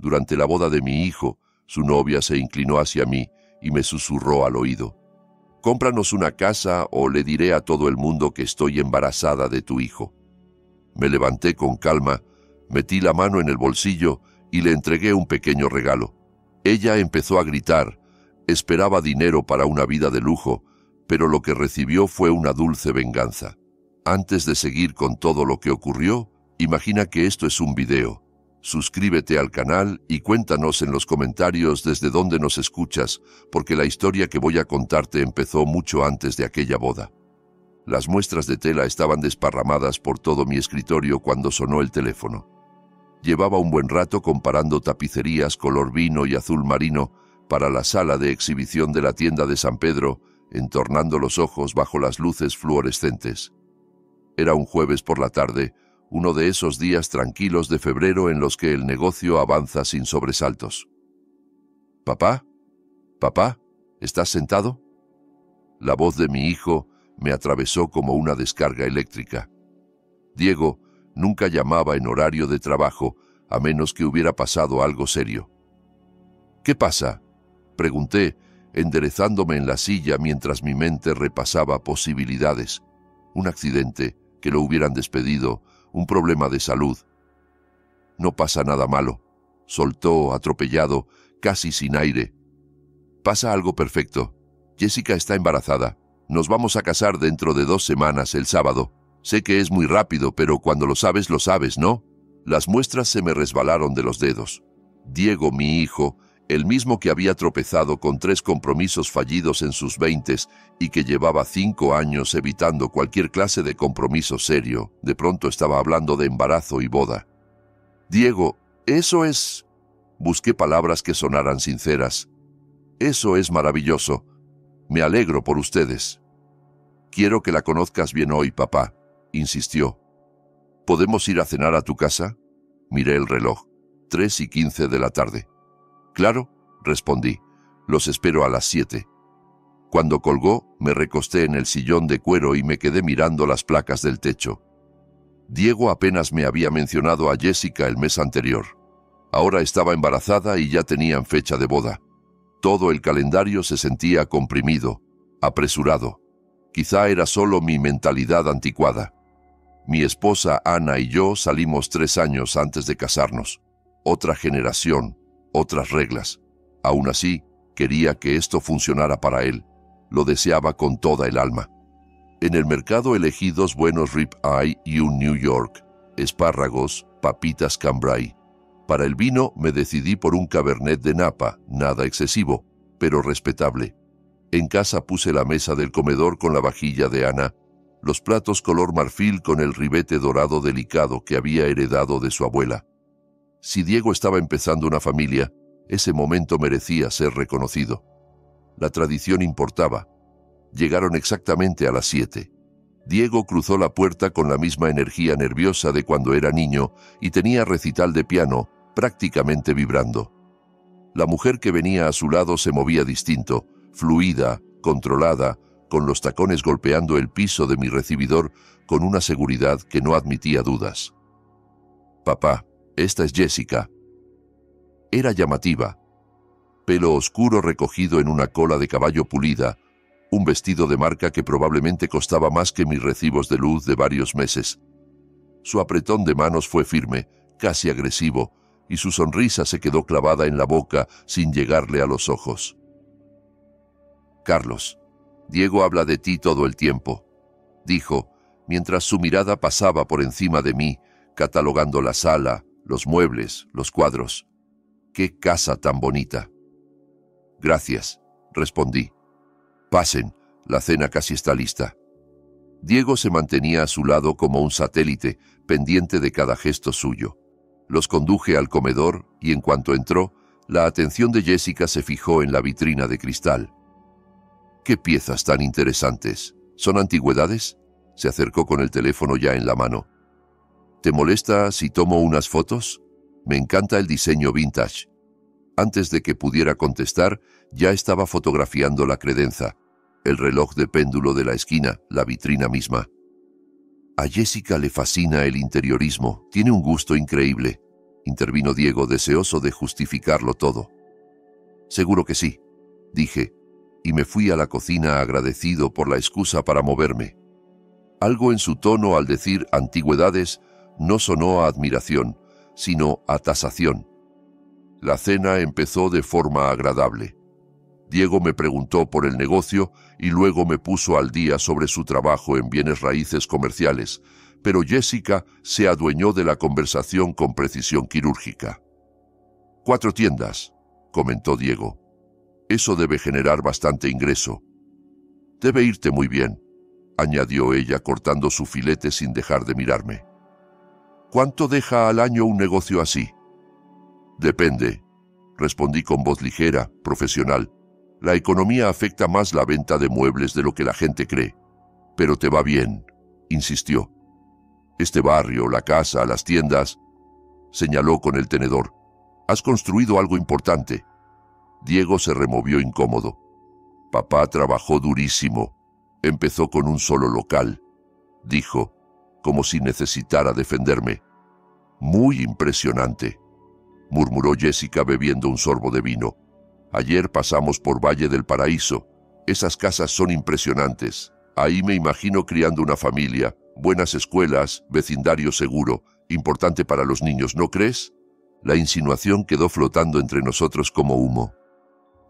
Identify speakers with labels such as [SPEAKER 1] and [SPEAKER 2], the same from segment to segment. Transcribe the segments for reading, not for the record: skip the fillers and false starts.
[SPEAKER 1] Durante la boda de mi hijo, su novia se inclinó hacia mí y me susurró al oído: «Cómpranos una casa o le diré a todo el mundo que estoy embarazada de tu hijo». Me levanté con calma, metí la mano en el bolsillo y le entregué un pequeño regalo. Ella empezó a gritar. Esperaba dinero para una vida de lujo, pero lo que recibió fue una dulce venganza. Antes de seguir con todo lo que ocurrió, imagina que esto es un video. Suscríbete al canal y cuéntanos en los comentarios desde dónde nos escuchas, porque la historia que voy a contarte empezó mucho antes de aquella boda. Las muestras de tela estaban desparramadas por todo mi escritorio cuando sonó el teléfono. Llevaba un buen rato comparando tapicerías color vino y azul marino para la sala de exhibición de la tienda de San Pedro, entornando los ojos bajo las luces fluorescentes. Era un jueves por la tarde, uno de esos días tranquilos de febrero en los que el negocio avanza sin sobresaltos. «¿Papá? ¿Papá? ¿Estás sentado?» La voz de mi hijo me atravesó como una descarga eléctrica. Diego nunca llamaba en horario de trabajo, a menos que hubiera pasado algo serio. «¿Qué pasa?», pregunté, enderezándome en la silla mientras mi mente repasaba posibilidades. Un accidente, que lo hubieran despedido, un problema de salud. «No pasa nada malo», soltó atropellado, casi sin aire. «Pasa algo perfecto. Jessica está embarazada. Nos vamos a casar dentro de 2 semanas, el sábado. Sé que es muy rápido, pero cuando lo sabes, ¿no?» Las muestras se me resbalaron de los dedos. Diego, mi hijo, el mismo que había tropezado con 3 compromisos fallidos en sus 20s y que llevaba 5 años evitando cualquier clase de compromiso serio, de pronto estaba hablando de embarazo y boda. «Diego, eso es...». Busqué palabras que sonaran sinceras. «Eso es maravilloso. Me alegro por ustedes». «Quiero que la conozcas bien hoy, papá», insistió. «¿Podemos ir a cenar a tu casa?». Miré el reloj. 3:15 de la tarde. «Claro», respondí. «Los espero a las 7». Cuando colgó, me recosté en el sillón de cuero y me quedé mirando las placas del techo. Diego apenas me había mencionado a Jessica el mes anterior. Ahora estaba embarazada y ya tenían fecha de boda. Todo el calendario se sentía comprimido, apresurado. Quizá era solo mi mentalidad anticuada. Mi esposa Ana y yo salimos 3 años antes de casarnos. Otra generación, otras reglas. Aún así, quería que esto funcionara para él. Lo deseaba con toda el alma. En el mercado elegí 2 buenos rib-eye y un New York, espárragos, papitas cambrai. Para el vino me decidí por un Cabernet de Napa, nada excesivo, pero respetable. En casa puse la mesa del comedor con la vajilla de Ana, los platos color marfil con el ribete dorado delicado que había heredado de su abuela. Si Diego estaba empezando una familia, ese momento merecía ser reconocido. La tradición importaba. Llegaron exactamente a las 7. Diego cruzó la puerta con la misma energía nerviosa de cuando era niño y tenía recital de piano, prácticamente vibrando. La mujer que venía a su lado se movía distinto, fluida, controlada, con los tacones golpeando el piso de mi recibidor con una seguridad que no admitía dudas. «Papá, esta es Jessica». Era llamativa. Pelo oscuro recogido en una cola de caballo pulida, un vestido de marca que probablemente costaba más que mis recibos de luz de varios meses. Su apretón de manos fue firme, casi agresivo, y su sonrisa se quedó clavada en la boca sin llegarle a los ojos. «Carlos, Diego habla de ti todo el tiempo», dijo, mientras su mirada pasaba por encima de mí, catalogando la sala, los muebles, los cuadros. «¡Qué casa tan bonita!». «Gracias», respondí. «Pasen, la cena casi está lista». Diego se mantenía a su lado como un satélite, pendiente de cada gesto suyo. Los conduje al comedor y en cuanto entró, la atención de Jessica se fijó en la vitrina de cristal. «¿Qué piezas tan interesantes? ¿Son antigüedades?». Se acercó con el teléfono ya en la mano. «¿Te molesta si tomo unas fotos? Me encanta el diseño vintage». Antes de que pudiera contestar, ya estaba fotografiando la credenza, el reloj de péndulo de la esquina, la vitrina misma. «A Jessica le fascina el interiorismo, tiene un gusto increíble». intervino Diego, deseoso de justificarlo todo. Seguro que sí, dije, y me fui a la cocina agradecido por la excusa para moverme. Algo en su tono al decir antigüedades no sonó a admiración, sino a tasación. La cena empezó de forma agradable. Diego me preguntó por el negocio y luego me puso al día sobre su trabajo en bienes raíces comerciales, pero Jessica se adueñó de la conversación con precisión quirúrgica. 4 tiendas, comentó Diego. Eso debe generar bastante ingreso. Debe irte muy bien, añadió ella cortando su filete sin dejar de mirarme. ¿Cuánto deja al año un negocio así? Depende, respondí con voz ligera, profesional. La economía afecta más la venta de muebles de lo que la gente cree. Pero te va bien, insistió. Este barrio, la casa, las tiendas, señaló con el tenedor. Has construido algo importante. Diego se removió incómodo. Papá trabajó durísimo. Empezó con un solo local, dijo, como si necesitara defenderme. Muy impresionante, murmuró Jessica bebiendo un sorbo de vino. Ayer pasamos por Valle del Paraíso. Esas casas son impresionantes. Ahí me imagino criando una familia, buenas escuelas, vecindario seguro, importante para los niños, ¿no crees? La insinuación quedó flotando entre nosotros como humo.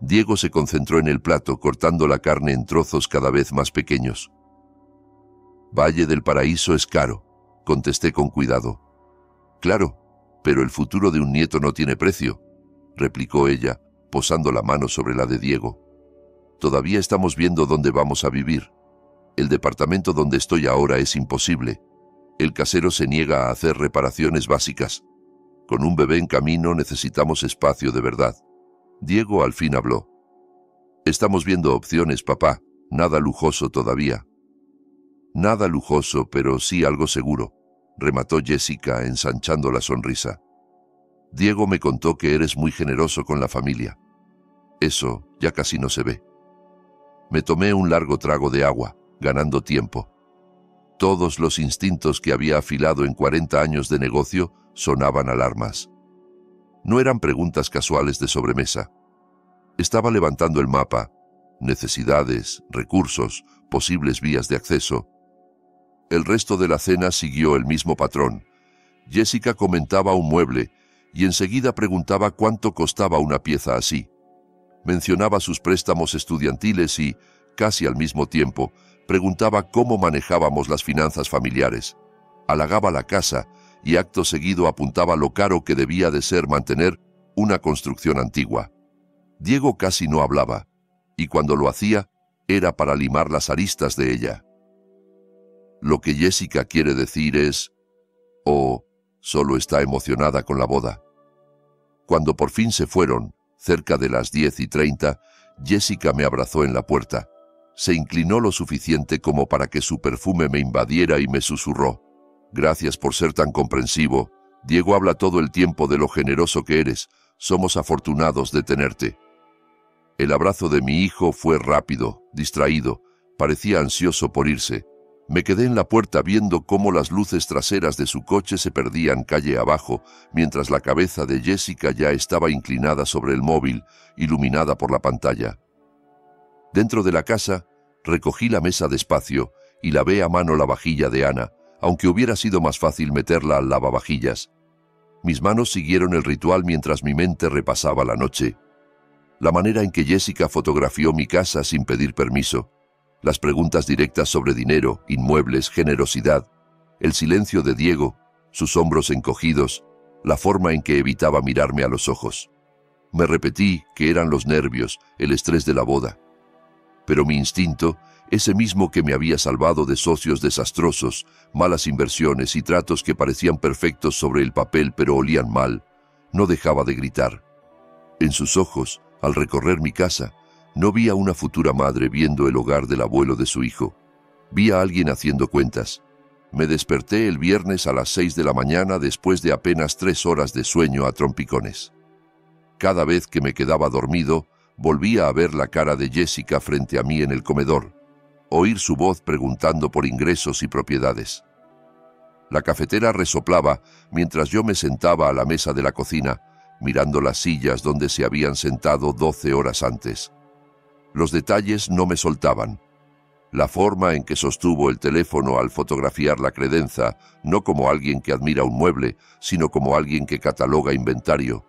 [SPEAKER 1] Diego se concentró en el plato, cortando la carne en trozos cada vez más pequeños. Valle del Paraíso es caro, contesté con cuidado. Claro, pero el futuro de un nieto no tiene precio, replicó ella, posando la mano sobre la de Diego. Todavía estamos viendo dónde vamos a vivir. El departamento donde estoy ahora es imposible. El casero se niega a hacer reparaciones básicas. Con un bebé en camino necesitamos espacio de verdad. Diego al fin habló. Estamos viendo opciones, papá. Nada lujoso todavía. Nada lujoso, pero sí algo seguro, remató Jessica ensanchando la sonrisa. Diego me contó que eres muy generoso con la familia. Eso ya casi no se ve. Me tomé un largo trago de agua, ganando tiempo. Todos los instintos que había afilado en 40 años de negocio sonaban alarmas. No eran preguntas casuales de sobremesa. Estaba levantando el mapa, necesidades, recursos, posibles vías de acceso. El resto de la cena siguió el mismo patrón. Jessica comentaba un mueble y enseguida preguntaba cuánto costaba una pieza así. Mencionaba sus préstamos estudiantiles y, casi al mismo tiempo, preguntaba cómo manejábamos las finanzas familiares. Halagaba la casa y acto seguido apuntaba lo caro que debía de ser mantener una construcción antigua. Diego casi no hablaba, y cuando lo hacía, era para limar las aristas de ella. Lo que Jessica quiere decir es, o solo está emocionada con la boda. Cuando por fin se fueron, cerca de las 10:30, Jessica me abrazó en la puerta. Se inclinó lo suficiente como para que su perfume me invadiera y me susurró. Gracias por ser tan comprensivo. Diego habla todo el tiempo de lo generoso que eres. Somos afortunados de tenerte. El abrazo de mi hijo fue rápido, distraído. Parecía ansioso por irse. Me quedé en la puerta viendo cómo las luces traseras de su coche se perdían calle abajo, mientras la cabeza de Jessica ya estaba inclinada sobre el móvil, iluminada por la pantalla. Dentro de la casa, recogí la mesa despacio y lavé a mano la vajilla de Ana, aunque hubiera sido más fácil meterla al lavavajillas. Mis manos siguieron el ritual mientras mi mente repasaba la noche. La manera en que Jessica fotografió mi casa sin pedir permiso, las preguntas directas sobre dinero, inmuebles, generosidad, el silencio de Diego, sus hombros encogidos, la forma en que evitaba mirarme a los ojos. Me repetí que eran los nervios, el estrés de la boda. Pero mi instinto, ese mismo que me había salvado de socios desastrosos, malas inversiones y tratos que parecían perfectos sobre el papel pero olían mal, no dejaba de gritar. En sus ojos, al recorrer mi casa, no vi a una futura madre viendo el hogar del abuelo de su hijo. Vi a alguien haciendo cuentas. Me desperté el viernes a las 6 de la mañana después de apenas 3 horas de sueño a trompicones. Cada vez que me quedaba dormido, volvía a ver la cara de Jessica frente a mí en el comedor, oír su voz preguntando por ingresos y propiedades. La cafetera resoplaba mientras yo me sentaba a la mesa de la cocina, mirando las sillas donde se habían sentado 12 horas antes. Los detalles no me soltaban. La forma en que sostuvo el teléfono al fotografiar la credenza, no como alguien que admira un mueble, sino como alguien que cataloga inventario.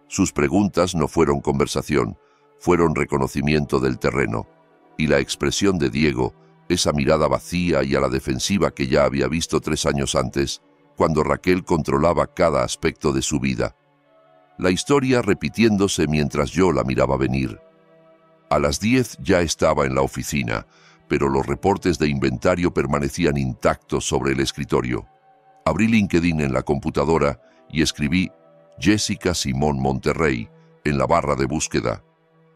[SPEAKER 1] Sus preguntas no fueron conversación, fueron reconocimiento del terreno. Y la expresión de Diego, esa mirada vacía y a la defensiva que ya había visto 3 años antes, cuando Raquel controlaba cada aspecto de su vida. La historia repitiéndose mientras yo la miraba venir. A las 10 ya estaba en la oficina, pero los reportes de inventario permanecían intactos sobre el escritorio. Abrí LinkedIn en la computadora y escribí Jessica Simón Monterrey en la barra de búsqueda.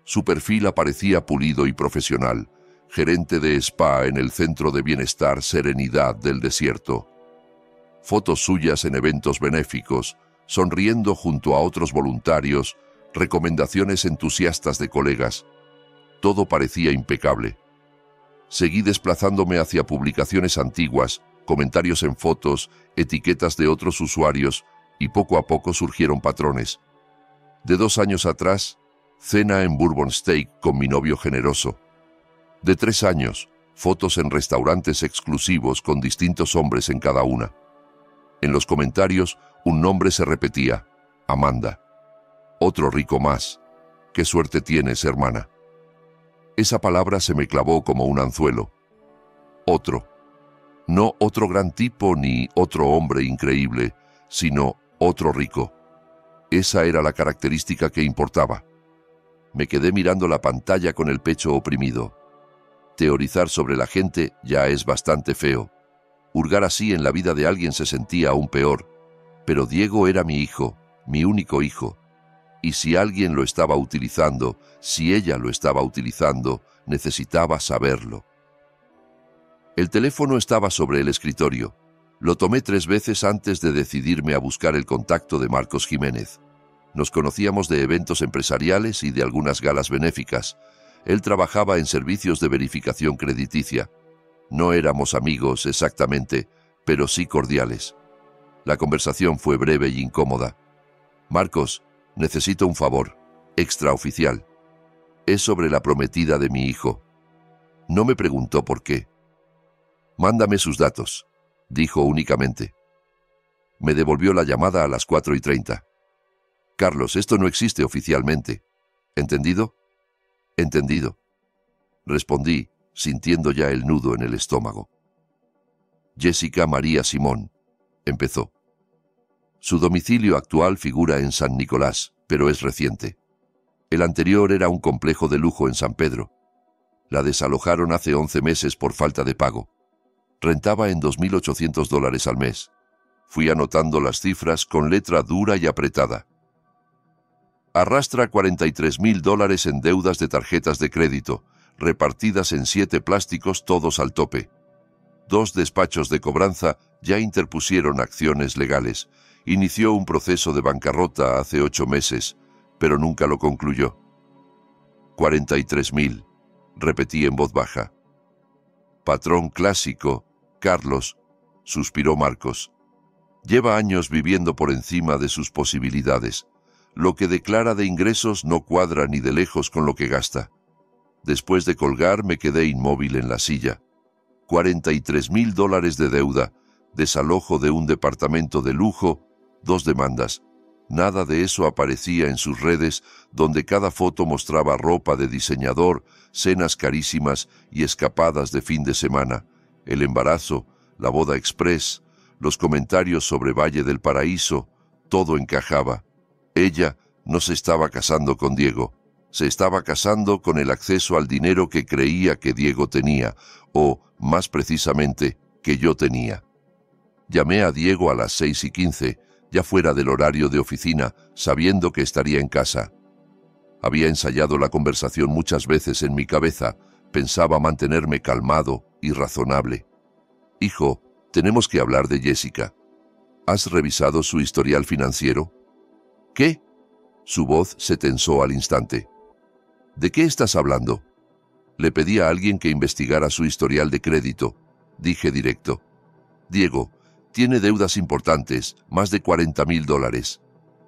[SPEAKER 1] Su perfil aparecía pulido y profesional, gerente de spa en el centro de bienestar Serenidad del Desierto. Fotos suyas en eventos benéficos, sonriendo junto a otros voluntarios, recomendaciones entusiastas de colegas. Todo parecía impecable. Seguí desplazándome hacia publicaciones antiguas, comentarios en fotos, etiquetas de otros usuarios, y poco a poco surgieron patrones. De 2 años atrás, cena en Bourbon Steak con mi novio generoso. De 3 años, fotos en restaurantes exclusivos con distintos hombres en cada una. En los comentarios, un nombre se repetía, Amanda. Otro rico más. Qué suerte tienes, hermana. Esa palabra se me clavó como un anzuelo. Otro. No otro gran tipo ni otro hombre increíble, sino otro rico. Esa era la característica que importaba. Me quedé mirando la pantalla con el pecho oprimido. Teorizar sobre la gente ya es bastante feo. Hurgar así en la vida de alguien se sentía aún peor. Pero Diego era mi hijo, mi único hijo. Y si alguien lo estaba utilizando, si ella lo estaba utilizando, necesitaba saberlo. El teléfono estaba sobre el escritorio. Lo tomé 3 veces antes de decidirme a buscar el contacto de Marcos Jiménez. Nos conocíamos de eventos empresariales y de algunas galas benéficas. Él trabajaba en servicios de verificación crediticia. No éramos amigos exactamente, pero sí cordiales. La conversación fue breve y incómoda. Marcos, necesito un favor, extraoficial. Es sobre la prometida de mi hijo. No me preguntó por qué. Mándame sus datos, dijo únicamente. Me devolvió la llamada a las 4:30. Carlos, esto no existe oficialmente. ¿Entendido? Entendido. Respondí, sintiendo ya el nudo en el estómago. Jessica María Simón, empezó. Su domicilio actual figura en San Nicolás, pero es reciente. El anterior era un complejo de lujo en San Pedro. La desalojaron hace 11 meses por falta de pago. Rentaba en $2.800 al mes. Fui anotando las cifras con letra dura y apretada. Arrastra $43.000 en deudas de tarjetas de crédito, repartidas en 7 plásticos todos al tope. 2 despachos de cobranza ya interpusieron acciones legales. Inició un proceso de bancarrota hace 8 meses, pero nunca lo concluyó. 43.000, repetí en voz baja. Patrón clásico, Carlos, suspiró Marcos. Lleva años viviendo por encima de sus posibilidades. Lo que declara de ingresos no cuadra ni de lejos con lo que gasta. Después de colgar me quedé inmóvil en la silla. $43.000 de deuda, desalojo de un departamento de lujo, 2 demandas. Nada de eso aparecía en sus redes, donde cada foto mostraba ropa de diseñador, cenas carísimas y escapadas de fin de semana, el embarazo, la boda express, los comentarios sobre Valle del Paraíso, todo encajaba. Ella no se estaba casando con Diego, se estaba casando con el acceso al dinero que creía que Diego tenía, o, más precisamente, que yo tenía. Llamé a Diego a las 6:15, ya fuera del horario de oficina, sabiendo que estaría en casa. Había ensayado la conversación muchas veces en mi cabeza, pensaba mantenerme calmado y razonable. Hijo, tenemos que hablar de Jessica. ¿Has revisado su historial financiero? ¿Qué? Su voz se tensó al instante. ¿De qué estás hablando? Le pedí a alguien que investigara su historial de crédito. Dije directo. Diego, Tiene deudas importantes, más de $40,000.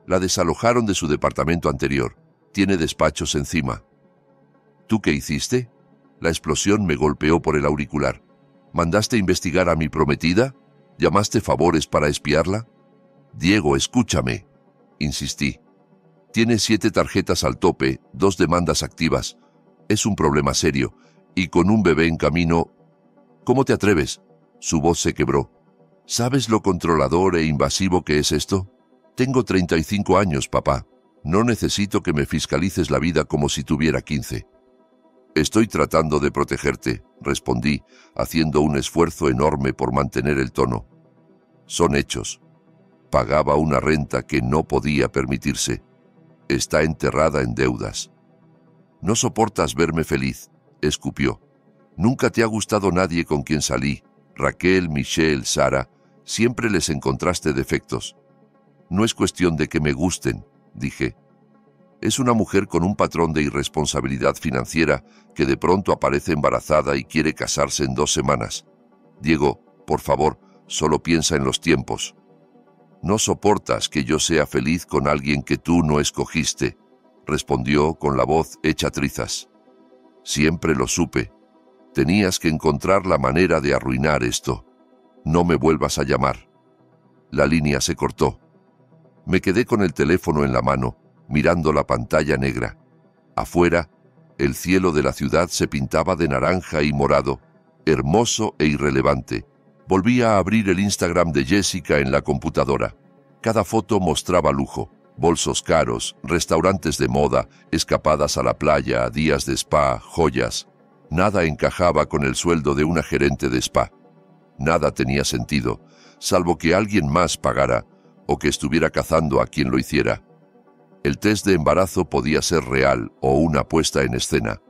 [SPEAKER 1] La desalojaron de su departamento anterior. Tiene despachos encima. ¿Tú qué hiciste? La explosión me golpeó por el auricular. ¿Mandaste investigar a mi prometida? ¿Llamaste favores para espiarla? Diego, escúchame, insistí. Tiene 7 tarjetas al tope, 2 demandas activas. Es un problema serio, y con un bebé en camino... ¿Cómo te atreves? Su voz se quebró. ¿Sabes lo controlador e invasivo que es esto? Tengo 35 años, papá. No necesito que me fiscalices la vida como si tuviera 15. Estoy tratando de protegerte, respondí, haciendo un esfuerzo enorme por mantener el tono. Son hechos. Pagaba una renta que no podía permitirse. Está enterrada en deudas. No soportas verme feliz, escupió. Nunca te ha gustado nadie con quien salí. Raquel, Michelle, Sara, siempre les encontraste defectos. No es cuestión de que me gusten, dije. Es una mujer con un patrón de irresponsabilidad financiera que de pronto aparece embarazada y quiere casarse en 2 semanas. Diego, por favor, solo piensa en los tiempos. No soportas que yo sea feliz con alguien que tú no escogiste, respondió con la voz hecha trizas. Siempre lo supe. Tenías que encontrar la manera de arruinar esto. No me vuelvas a llamar. La línea se cortó. Me quedé con el teléfono en la mano, mirando la pantalla negra. Afuera, el cielo de la ciudad se pintaba de naranja y morado, hermoso e irrelevante. Volví a abrir el Instagram de Jessica en la computadora. Cada foto mostraba lujo, bolsos caros, restaurantes de moda, escapadas a la playa, días de spa, joyas. Nada encajaba con el sueldo de una gerente de spa. Nada tenía sentido, salvo que alguien más pagara o que estuviera cazando a quien lo hiciera. El test de embarazo podía ser real o una puesta en escena.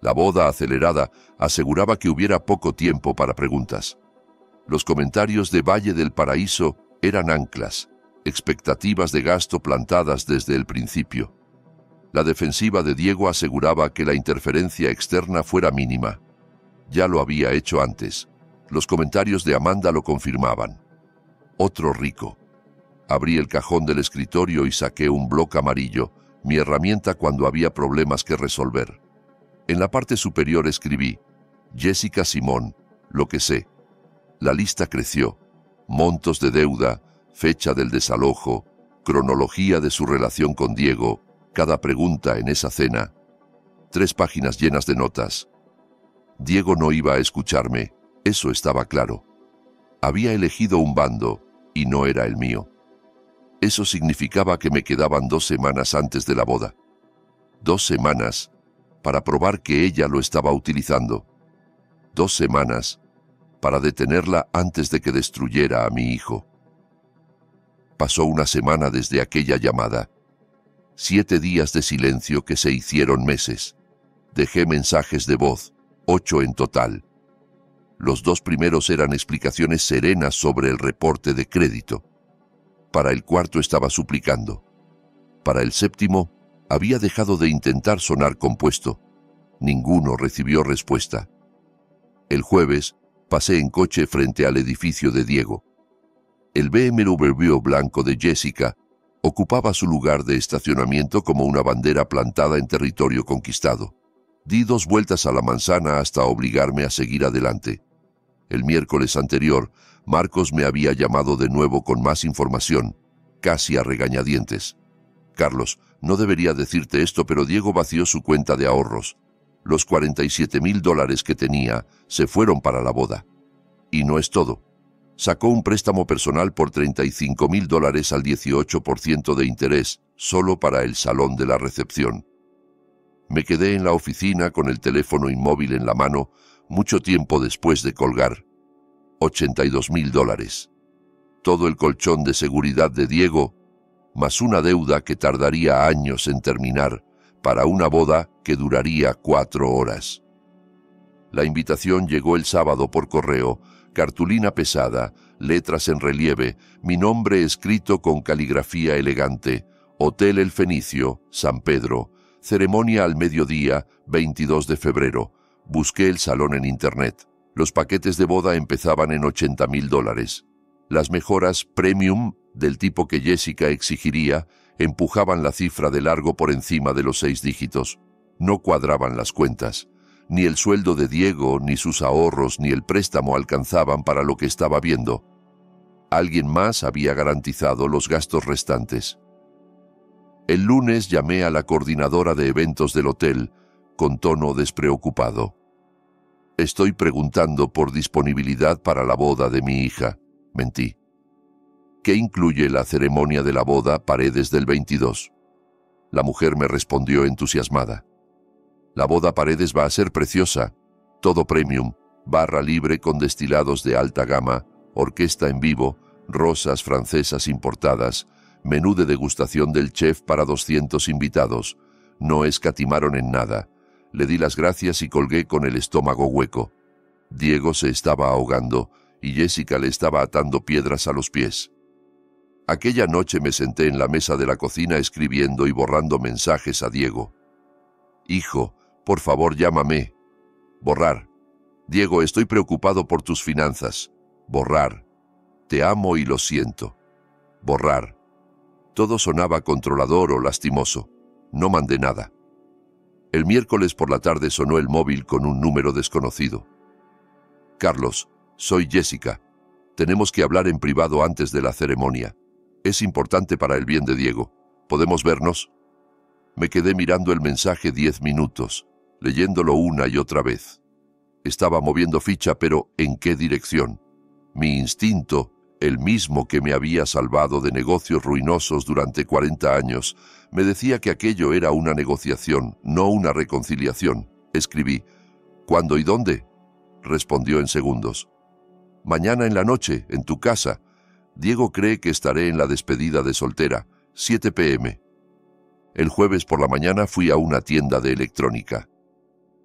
[SPEAKER 1] La boda acelerada aseguraba que hubiera poco tiempo para preguntas. Los comentarios de Valle del Paraíso eran anclas, expectativas de gasto plantadas desde el principio. La defensiva de Diego aseguraba que la interferencia externa fuera mínima. Ya lo había hecho antes. Los comentarios de Amanda lo confirmaban. Otro rico. Abrí el cajón del escritorio y saqué un bloc amarillo, mi herramienta cuando había problemas que resolver. En la parte superior escribí, Jessica Simón, lo que sé. La lista creció. Montos de deuda, fecha del desalojo, cronología de su relación con Diego, cada pregunta en esa cena. 3 páginas llenas de notas. Diego no iba a escucharme, eso estaba claro. Había elegido un bando y no era el mío. Eso significaba que me quedaban 2 semanas antes de la boda. 2 semanas para probar que ella lo estaba utilizando. 2 semanas para detenerla antes de que destruyera a mi hijo. Pasó una semana desde aquella llamada. 7 días de silencio que se hicieron meses. Dejé mensajes de voz, 8 en total. Los 2 primeros eran explicaciones serenas sobre el reporte de crédito. Para el 4 estaba suplicando. Para el 7 había dejado de intentar sonar compuesto. Ninguno recibió respuesta. El jueves pasé en coche frente al edificio de Diego. El BMW blanco de Jessica ocupaba su lugar de estacionamiento como una bandera plantada en territorio conquistado. Di 2 vueltas a la manzana hasta obligarme a seguir adelante. El miércoles anterior, Marcos me había llamado de nuevo con más información, casi a regañadientes. Carlos, no debería decirte esto, pero Diego vació su cuenta de ahorros. Los $47,000 que tenía se fueron para la boda. Y no es todo. Sacó un préstamo personal por $35,000 al 18% de interés, solo para el salón de la recepción. Me quedé en la oficina con el teléfono inmóvil en la mano, mucho tiempo después de colgar. $82,000. Todo el colchón de seguridad de Diego, más una deuda que tardaría años en terminar, para una boda que duraría 4 horas. La invitación llegó el sábado por correo, cartulina pesada, letras en relieve, mi nombre escrito con caligrafía elegante, Hotel El Fenicio, San Pedro, ceremonia al mediodía, 22 de febrero. Busqué el salón en internet. Los paquetes de boda empezaban en $80,000. Las mejoras premium del tipo que Jessica exigiría empujaban la cifra de largo por encima de los 6 dígitos. No cuadraban las cuentas. Ni el sueldo de Diego, ni sus ahorros, ni el préstamo alcanzaban para lo que estaba viendo. Alguien más había garantizado los gastos restantes. El lunes llamé a la coordinadora de eventos del hotel, con tono despreocupado. «Estoy preguntando por disponibilidad para la boda de mi hija», mentí. «¿Qué incluye la ceremonia de la boda Paredes del 22?» La mujer me respondió entusiasmada. «La boda Paredes va a ser preciosa, todo premium, barra libre con destilados de alta gama, orquesta en vivo, rosas francesas importadas, menú de degustación del chef para 200 invitados. No escatimaron en nada». Le di las gracias y colgué con el estómago hueco. Diego se estaba ahogando y Jessica le estaba atando piedras a los pies. Aquella noche me senté en la mesa de la cocina escribiendo y borrando mensajes a Diego. «Hijo, por favor llámame». Borrar. «Diego, estoy preocupado por tus finanzas». Borrar. «Te amo y lo siento». Borrar. Todo sonaba controlador o lastimoso. No mandé nada. El miércoles por la tarde sonó el móvil con un número desconocido. «Carlos, soy Jessica. Tenemos que hablar en privado antes de la ceremonia. Es importante para el bien de Diego. ¿Podemos vernos?» Me quedé mirando el mensaje 10 minutos, leyéndolo una y otra vez. Estaba moviendo ficha, pero ¿en qué dirección? Mi instinto, el mismo que me había salvado de negocios ruinosos durante 40 años, me decía que aquello era una negociación, no una reconciliación. Escribí. «¿Cuándo y dónde?» Respondió en segundos. «Mañana en la noche, en tu casa. Diego cree que estaré en la despedida de soltera, 7 p.m. El jueves por la mañana fui a una tienda de electrónica.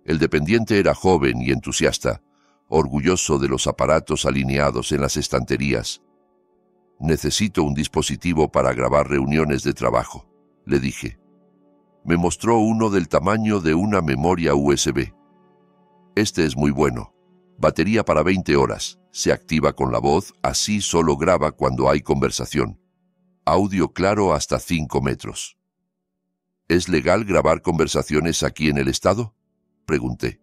[SPEAKER 1] El dependiente era joven y entusiasta, orgulloso de los aparatos alineados en las estanterías. «Necesito un dispositivo para grabar reuniones de trabajo», le dije. Me mostró uno del tamaño de una memoria USB. «Este es muy bueno. Batería para 20 horas. Se activa con la voz, así solo graba cuando hay conversación. Audio claro hasta 5 metros». «¿Es legal grabar conversaciones aquí en el estado?», pregunté.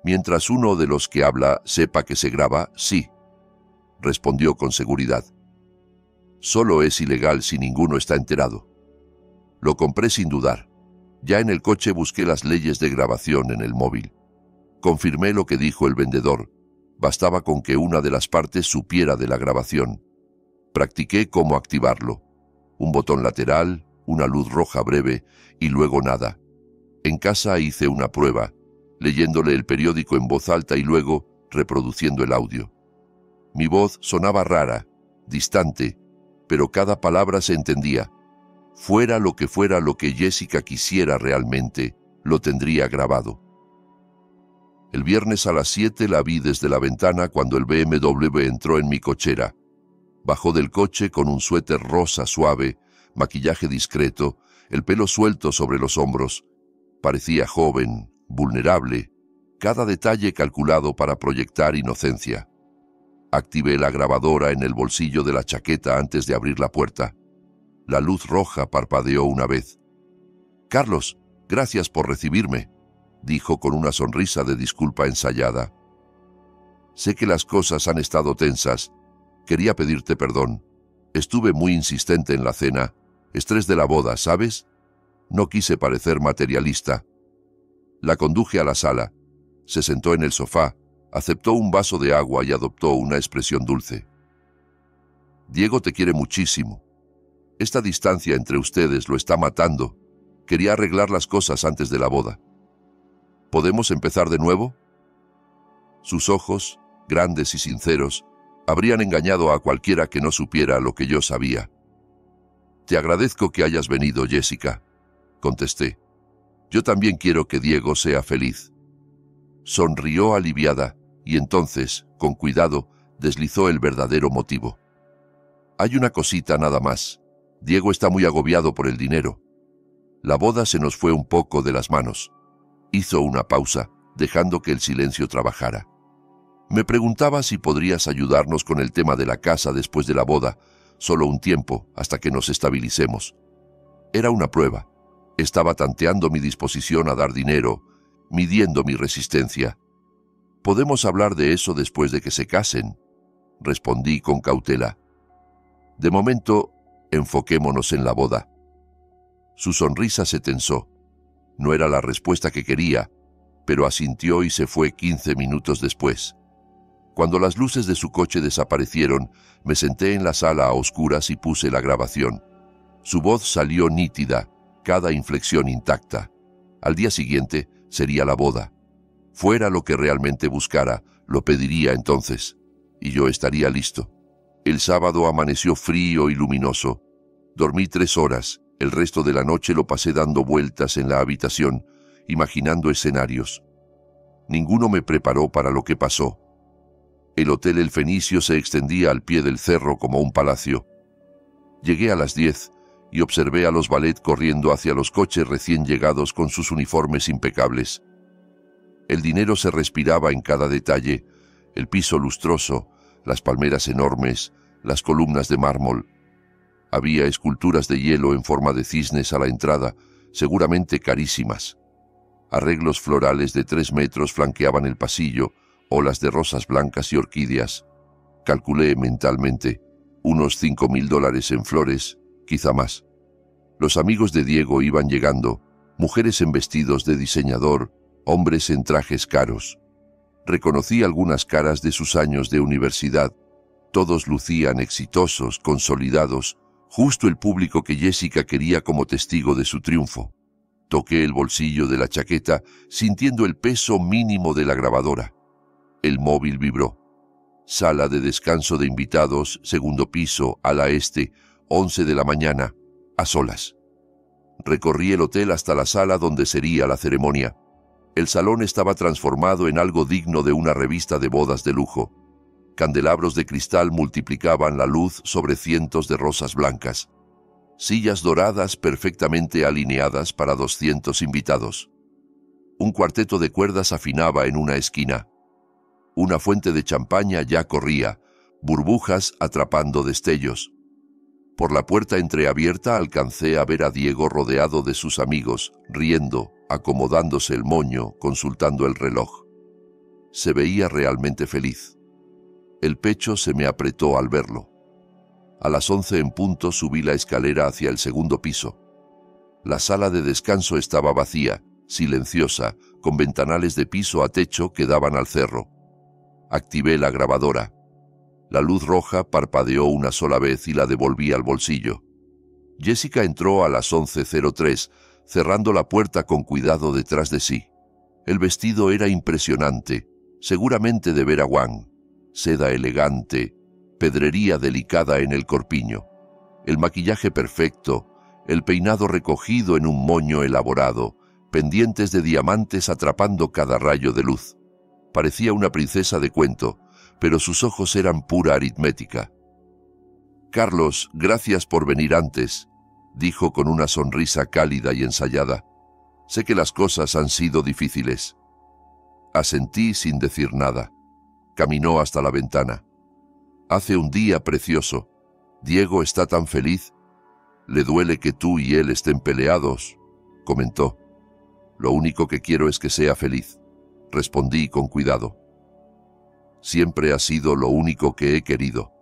[SPEAKER 1] «Mientras uno de los que habla sepa que se graba, sí», respondió con seguridad. «Solo es ilegal si ninguno está enterado». Lo compré sin dudar. Ya en el coche busqué las leyes de grabación en el móvil. Confirmé lo que dijo el vendedor. Bastaba con que una de las partes supiera de la grabación. Practiqué cómo activarlo. Un botón lateral, una luz roja breve y luego nada. En casa hice una prueba, leyéndole el periódico en voz alta y luego reproduciendo el audio. Mi voz sonaba rara, distante, pero cada palabra se entendía. Fuera lo que Jessica quisiera realmente, lo tendría grabado. El viernes a las 7 la vi desde la ventana cuando el BMW entró en mi cochera. Bajó del coche con un suéter rosa suave, maquillaje discreto, el pelo suelto sobre los hombros. Parecía joven, vulnerable, cada detalle calculado para proyectar inocencia. Activé la grabadora en el bolsillo de la chaqueta antes de abrir la puerta. La luz roja parpadeó una vez. «Carlos, gracias por recibirme», dijo con una sonrisa de disculpa ensayada. «Sé que las cosas han estado tensas. Quería pedirte perdón. Estuve muy insistente en la cena. Estrés de la boda, ¿sabes? No quise parecer materialista». La conduje a la sala. Se sentó en el sofá, aceptó un vaso de agua y adoptó una expresión dulce. «Diego te quiere muchísimo. Esta distancia entre ustedes lo está matando. Quería arreglar las cosas antes de la boda. ¿Podemos empezar de nuevo?» Sus ojos, grandes y sinceros, habrían engañado a cualquiera que no supiera lo que yo sabía. «Te agradezco que hayas venido, Jessica», contesté. «Yo también quiero que Diego sea feliz». Sonrió aliviada y entonces, con cuidado, deslizó el verdadero motivo. «Hay una cosita nada más. Diego está muy agobiado por el dinero. La boda se nos fue un poco de las manos». Hizo una pausa, dejando que el silencio trabajara. Me preguntaba si podrías ayudarnos con el tema de la casa después de la boda, solo un tiempo, hasta que nos estabilicemos. Era una prueba. Estaba tanteando mi disposición a dar dinero, midiendo mi resistencia. «Podemos hablar de eso después de que se casen», respondí con cautela. «De momento, enfoquémonos en la boda». Su sonrisa se tensó. No era la respuesta que quería, pero asintió y se fue 15 minutos después. Cuando las luces de su coche desaparecieron, me senté en la sala a oscuras y puse la grabación. Su voz salió nítida, cada inflexión intacta. Al día siguiente sería la boda. Fuera lo que realmente buscara, lo pediría entonces, y yo estaría listo. El sábado amaneció frío y luminoso. Dormí 3 horas. El resto de la noche lo pasé dando vueltas en la habitación, imaginando escenarios. Ninguno me preparó para lo que pasó. El Hotel El Fenicio se extendía al pie del cerro como un palacio. Llegué a las 10 y observé a los ballet corriendo hacia los coches recién llegados con sus uniformes impecables. El dinero se respiraba en cada detalle, el piso lustroso, las palmeras enormes, las columnas de mármol. Había esculturas de hielo en forma de cisnes a la entrada, seguramente carísimas. Arreglos florales de 3 metros flanqueaban el pasillo, olas de rosas blancas y orquídeas. Calculé mentalmente, unos $5.000 en flores, quizá más. Los amigos de Diego iban llegando, mujeres en vestidos de diseñador, hombres en trajes caros. Reconocí algunas caras de sus años de universidad. Todos lucían exitosos, consolidados, justo el público que Jessica quería como testigo de su triunfo. Toqué el bolsillo de la chaqueta, sintiendo el peso mínimo de la grabadora. El móvil vibró. Sala de descanso de invitados, segundo piso, ala este, 11 de la mañana, a solas. Recorrí el hotel hasta la sala donde sería la ceremonia. El salón estaba transformado en algo digno de una revista de bodas de lujo. Candelabros de cristal multiplicaban la luz sobre cientos de rosas blancas. Sillas doradas perfectamente alineadas para 200 invitados. Un cuarteto de cuerdas afinaba en una esquina. Una fuente de champaña ya corría, burbujas atrapando destellos. Por la puerta entreabierta alcancé a ver a Diego rodeado de sus amigos, riendo, acomodándose el moño, consultando el reloj. Se veía realmente feliz. El pecho se me apretó al verlo. A las 11 en punto subí la escalera hacia el segundo piso. La sala de descanso estaba vacía, silenciosa, con ventanales de piso a techo que daban al cerro. Activé la grabadora. La luz roja parpadeó una sola vez y la devolví al bolsillo. Jessica entró a las 11:03, cerrando la puerta con cuidado detrás de sí. El vestido era impresionante, seguramente de Vera Wang. Seda elegante, pedrería delicada en el corpiño. El maquillaje perfecto, el peinado recogido en un moño elaborado, pendientes de diamantes atrapando cada rayo de luz. Parecía una princesa de cuento, pero sus ojos eran pura aritmética. «Carlos, gracias por venir antes», dijo con una sonrisa cálida y ensayada. «Sé que las cosas han sido difíciles». Asentí sin decir nada. Caminó hasta la ventana. «Hace un día precioso. Diego está tan feliz. Le duele que tú y él estén peleados», comentó. «Lo único que quiero es que sea feliz», respondí con cuidado. «Siempre ha sido lo único que he querido».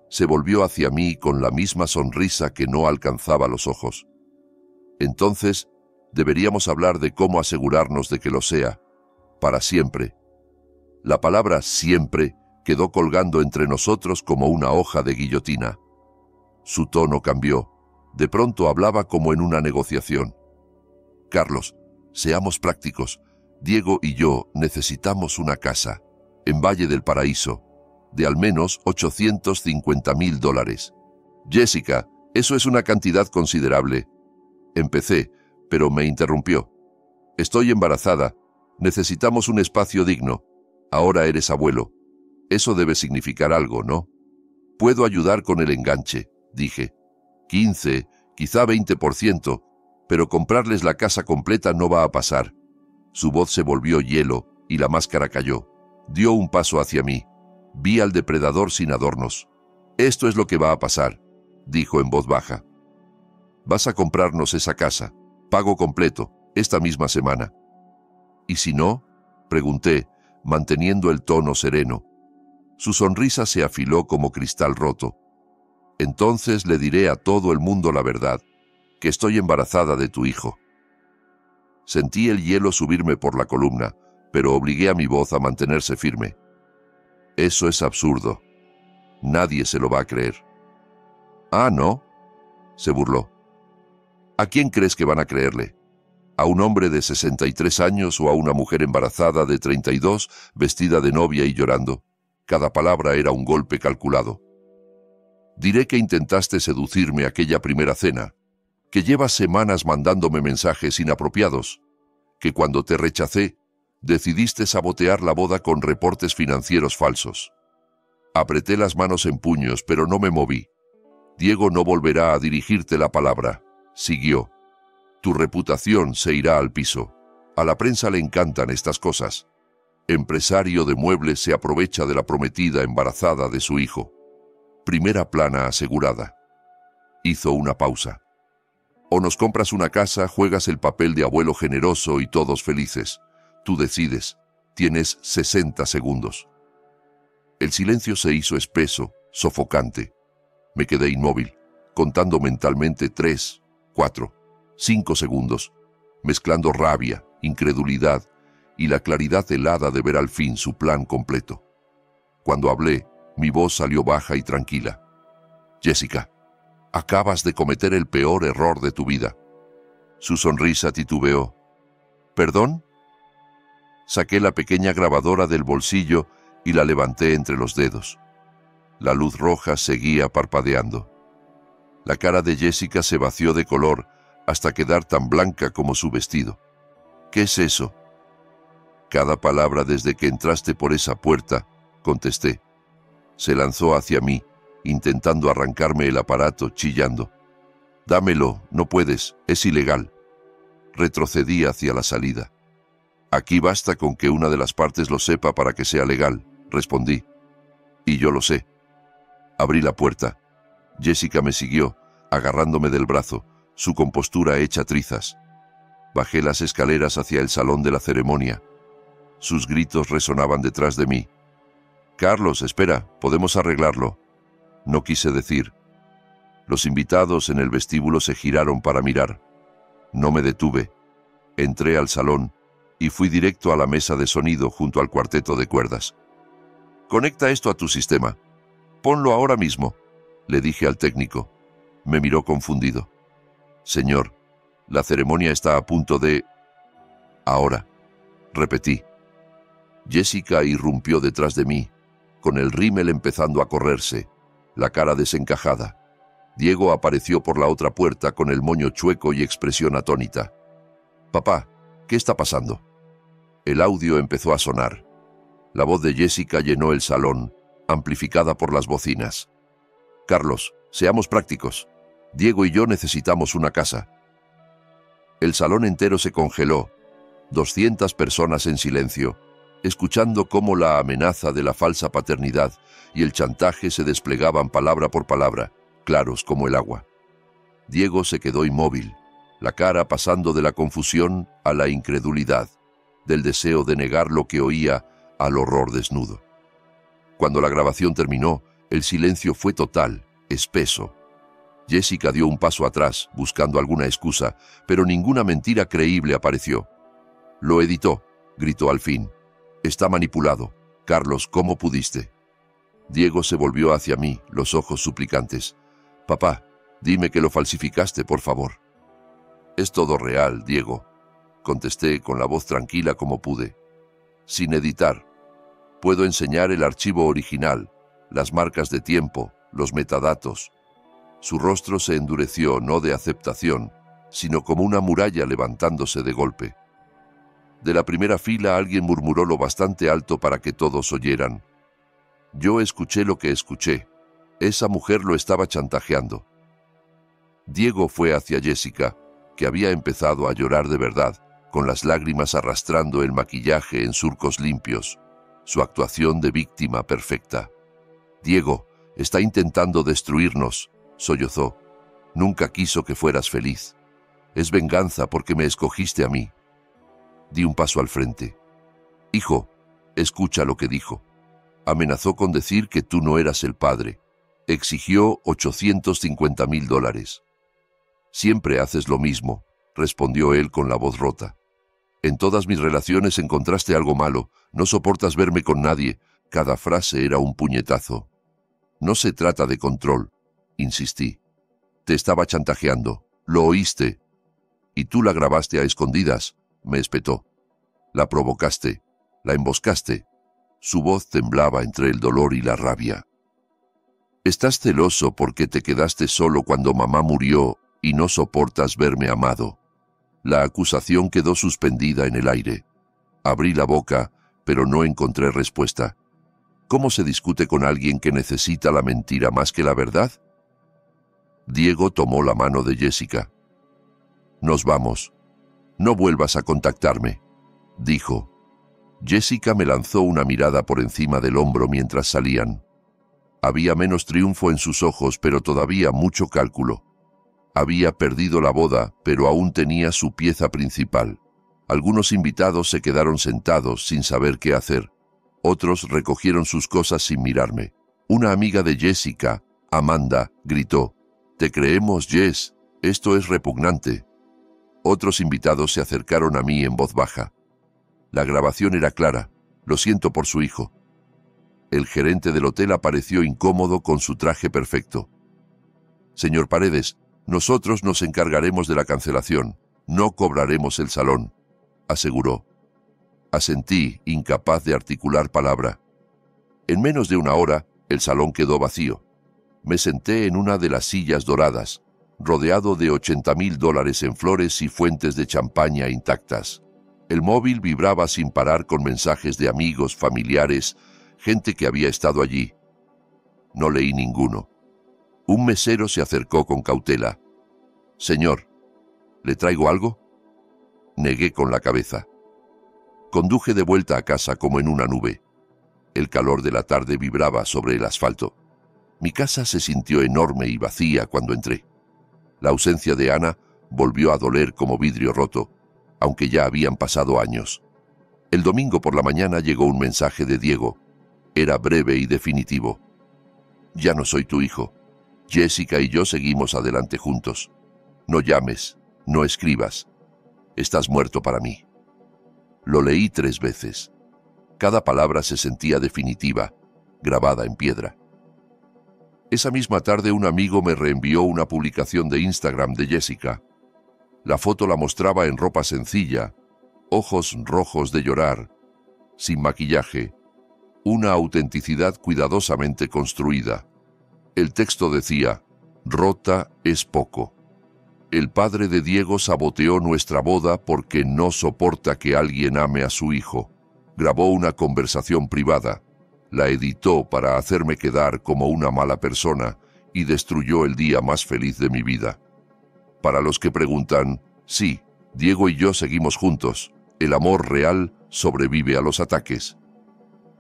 [SPEAKER 1] Se volvió hacia mí con la misma sonrisa que no alcanzaba los ojos. «Entonces, deberíamos hablar de cómo asegurarnos de que lo sea, para siempre». La palabra «siempre» quedó colgando entre nosotros como una hoja de guillotina. Su tono cambió. De pronto hablaba como en una negociación. «Carlos, seamos prácticos. Diego y yo necesitamos una casa, en Valle del Paraíso, de al menos $850.000. Jessica, eso es una cantidad considerable». Empecé, pero me interrumpió. «Estoy embarazada. Necesitamos un espacio digno. Ahora eres abuelo. Eso debe significar algo, ¿no?» «Puedo ayudar con el enganche», dije. 15, quizá 20%, pero comprarles la casa completa no va a pasar. Su voz se volvió hielo y la máscara cayó. Dio un paso hacia mí. Vi al depredador sin adornos. Esto es lo que va a pasar, dijo en voz baja. Vas a comprarnos esa casa, pago completo, esta misma semana. ¿Y si no?, pregunté, manteniendo el tono sereno. Su sonrisa se afiló como cristal roto. Entonces le diré a todo el mundo la verdad, que estoy embarazada de tu hijo. Sentí el hielo subirme por la columna, pero obligué a mi voz a mantenerse firme. Eso es absurdo. Nadie se lo va a creer. Ah, ¿no?, se burló. ¿A quién crees que van a creerle? ¿A un hombre de 63 años o a una mujer embarazada de 32, vestida de novia y llorando? Cada palabra era un golpe calculado. Diré que intentaste seducirme aquella primera cena, que llevas semanas mandándome mensajes inapropiados, que cuando te rechacé, decidiste sabotear la boda con reportes financieros falsos. Apreté las manos en puños, pero no me moví. Diego no volverá a dirigirte la palabra, siguió. Tu reputación se irá al piso. A la prensa le encantan estas cosas. Empresario de muebles se aprovecha de la prometida embarazada de su hijo. Primera plana asegurada. Hizo una pausa. O nos compras una casa, juegas el papel de abuelo generoso y todos felices. Tú decides. Tienes 60 segundos. El silencio se hizo espeso, sofocante. Me quedé inmóvil, contando mentalmente 3, 4, 5 segundos, mezclando rabia, incredulidad y la claridad helada de ver al fin su plan completo. Cuando hablé, mi voz salió baja y tranquila. Jessica, acabas de cometer el peor error de tu vida. Su sonrisa titubeó. ¿Perdón? Saqué la pequeña grabadora del bolsillo y la levanté entre los dedos. La luz roja seguía parpadeando. La cara de Jessica se vació de color hasta quedar tan blanca como su vestido. ¿Qué es eso? Cada palabra desde que entraste por esa puerta, contesté. Se lanzó hacia mí, intentando arrancarme el aparato, chillando. Dámelo, no puedes, es ilegal. Retrocedí hacia la salida. Aquí basta con que una de las partes lo sepa para que sea legal, respondí. Y yo lo sé. Abrí la puerta. Jessica me siguió, agarrándome del brazo, su compostura hecha trizas. Bajé las escaleras hacia el salón de la ceremonia. Sus gritos resonaban detrás de mí. Carlos, espera, podemos arreglarlo. No quise decir. Los invitados en el vestíbulo se giraron para mirar. No me detuve. Entré al salón y fui directo a la mesa de sonido junto al cuarteto de cuerdas. Conecta esto a tu sistema. Ponlo ahora mismo, le dije al técnico. Me miró confundido. Señor, la ceremonia está a punto de... Ahora, repetí. Jessica irrumpió detrás de mí, con el rímel empezando a correrse, la cara desencajada. Diego apareció por la otra puerta con el moño chueco y expresión atónita. Papá, ¿qué está pasando? El audio empezó a sonar. La voz de Jessica llenó el salón, amplificada por las bocinas. Carlos, seamos prácticos. Diego y yo necesitamos una casa. El salón entero se congeló, 200 personas en silencio, escuchando cómo la amenaza de la falsa paternidad y el chantaje se desplegaban palabra por palabra, claros como el agua. Diego se quedó inmóvil, la cara pasando de la confusión a la incredulidad, del deseo de negar lo que oía al horror desnudo. Cuando la grabación terminó, el silencio fue total, espeso. Jessica dio un paso atrás, buscando alguna excusa, pero ninguna mentira creíble apareció. Lo editó, gritó al fin. Está manipulado. Carlos, ¿cómo pudiste? Diego se volvió hacia mí, los ojos suplicantes. Papá, dime que lo falsificaste, por favor. Es todo real, Diego, contesté con la voz tranquila como pude. Sin editar. Puedo enseñar el archivo original, las marcas de tiempo, los metadatos. Su rostro se endureció, no de aceptación, sino como una muralla levantándose de golpe. De la primera fila alguien murmuró lo bastante alto para que todos oyeran. Yo escuché lo que escuché. Esa mujer lo estaba chantajeando. Diego fue hacia Jessica, que había empezado a llorar de verdad, con las lágrimas arrastrando el maquillaje en surcos limpios. su actuación de víctima perfecta. Diego, está intentando destruirnos, sollozó. Nunca quiso que fueras feliz. Es venganza porque me escogiste a mí. Di un paso al frente. Hijo, escucha lo que dijo. Amenazó con decir que tú no eras el padre. Exigió $850,000. Siempre haces lo mismo, respondió él con la voz rota. En todas mis relaciones encontraste algo malo. No soportas verme con nadie. Cada frase era un puñetazo. No se trata de control, insistí. Te estaba chantajeando. Lo oíste. Y tú la grabaste a escondidas, me espetó. La provocaste. La emboscaste. Su voz temblaba entre el dolor y la rabia. Estás celoso porque te quedaste solo cuando mamá murió y no soportas verme amado. La acusación quedó suspendida en el aire. Abrí la boca, pero no encontré respuesta. ¿Cómo se discute con alguien que necesita la mentira más que la verdad? Diego tomó la mano de Jessica. Nos vamos. No vuelvas a contactarme, dijo. Jessica me lanzó una mirada por encima del hombro mientras salían. Había menos triunfo en sus ojos, pero todavía mucho cálculo. Había perdido la boda, pero aún tenía su pieza principal. Algunos invitados se quedaron sentados sin saber qué hacer. Otros recogieron sus cosas sin mirarme. Una amiga de Jessica, Amanda, gritó: «Te creemos, Jess. Esto es repugnante». Otros invitados se acercaron a mí en voz baja. La grabación era clara. Lo siento por su hijo. El gerente del hotel apareció incómodo con su traje perfecto. «Señor Paredes, nosotros nos encargaremos de la cancelación. No cobraremos el salón», aseguró. Asentí, incapaz de articular palabra. En menos de una hora, el salón quedó vacío. Me senté en una de las sillas doradas, rodeado de $80,000 en flores y fuentes de champaña intactas. El móvil vibraba sin parar con mensajes de amigos, familiares, gente que había estado allí. No leí ninguno. Un mesero se acercó con cautela. «Señor, ¿le traigo algo?». Negué con la cabeza. Conduje de vuelta a casa como en una nube. El calor de la tarde vibraba sobre el asfalto. Mi casa se sintió enorme y vacía cuando entré. La ausencia de Ana volvió a doler como vidrio roto, aunque ya habían pasado años. El domingo por la mañana llegó un mensaje de Diego. Era breve y definitivo. «Ya no soy tu hijo. Jessica y yo seguimos adelante juntos. No llames, no escribas. Estás muerto para mí». Lo leí 3 veces. Cada palabra se sentía definitiva, grabada en piedra. Esa misma tarde un amigo me reenvió una publicación de Instagram de Jessica. La foto la mostraba en ropa sencilla, ojos rojos de llorar, sin maquillaje, una autenticidad cuidadosamente construida. El texto decía: «Rota es poco. El padre de Diego saboteó nuestra boda porque no soporta que alguien ame a su hijo. Grabó una conversación privada, la editó para hacerme quedar como una mala persona y destruyó el día más feliz de mi vida». Para los que preguntan, sí, Diego y yo seguimos juntos. El amor real sobrevive a los ataques.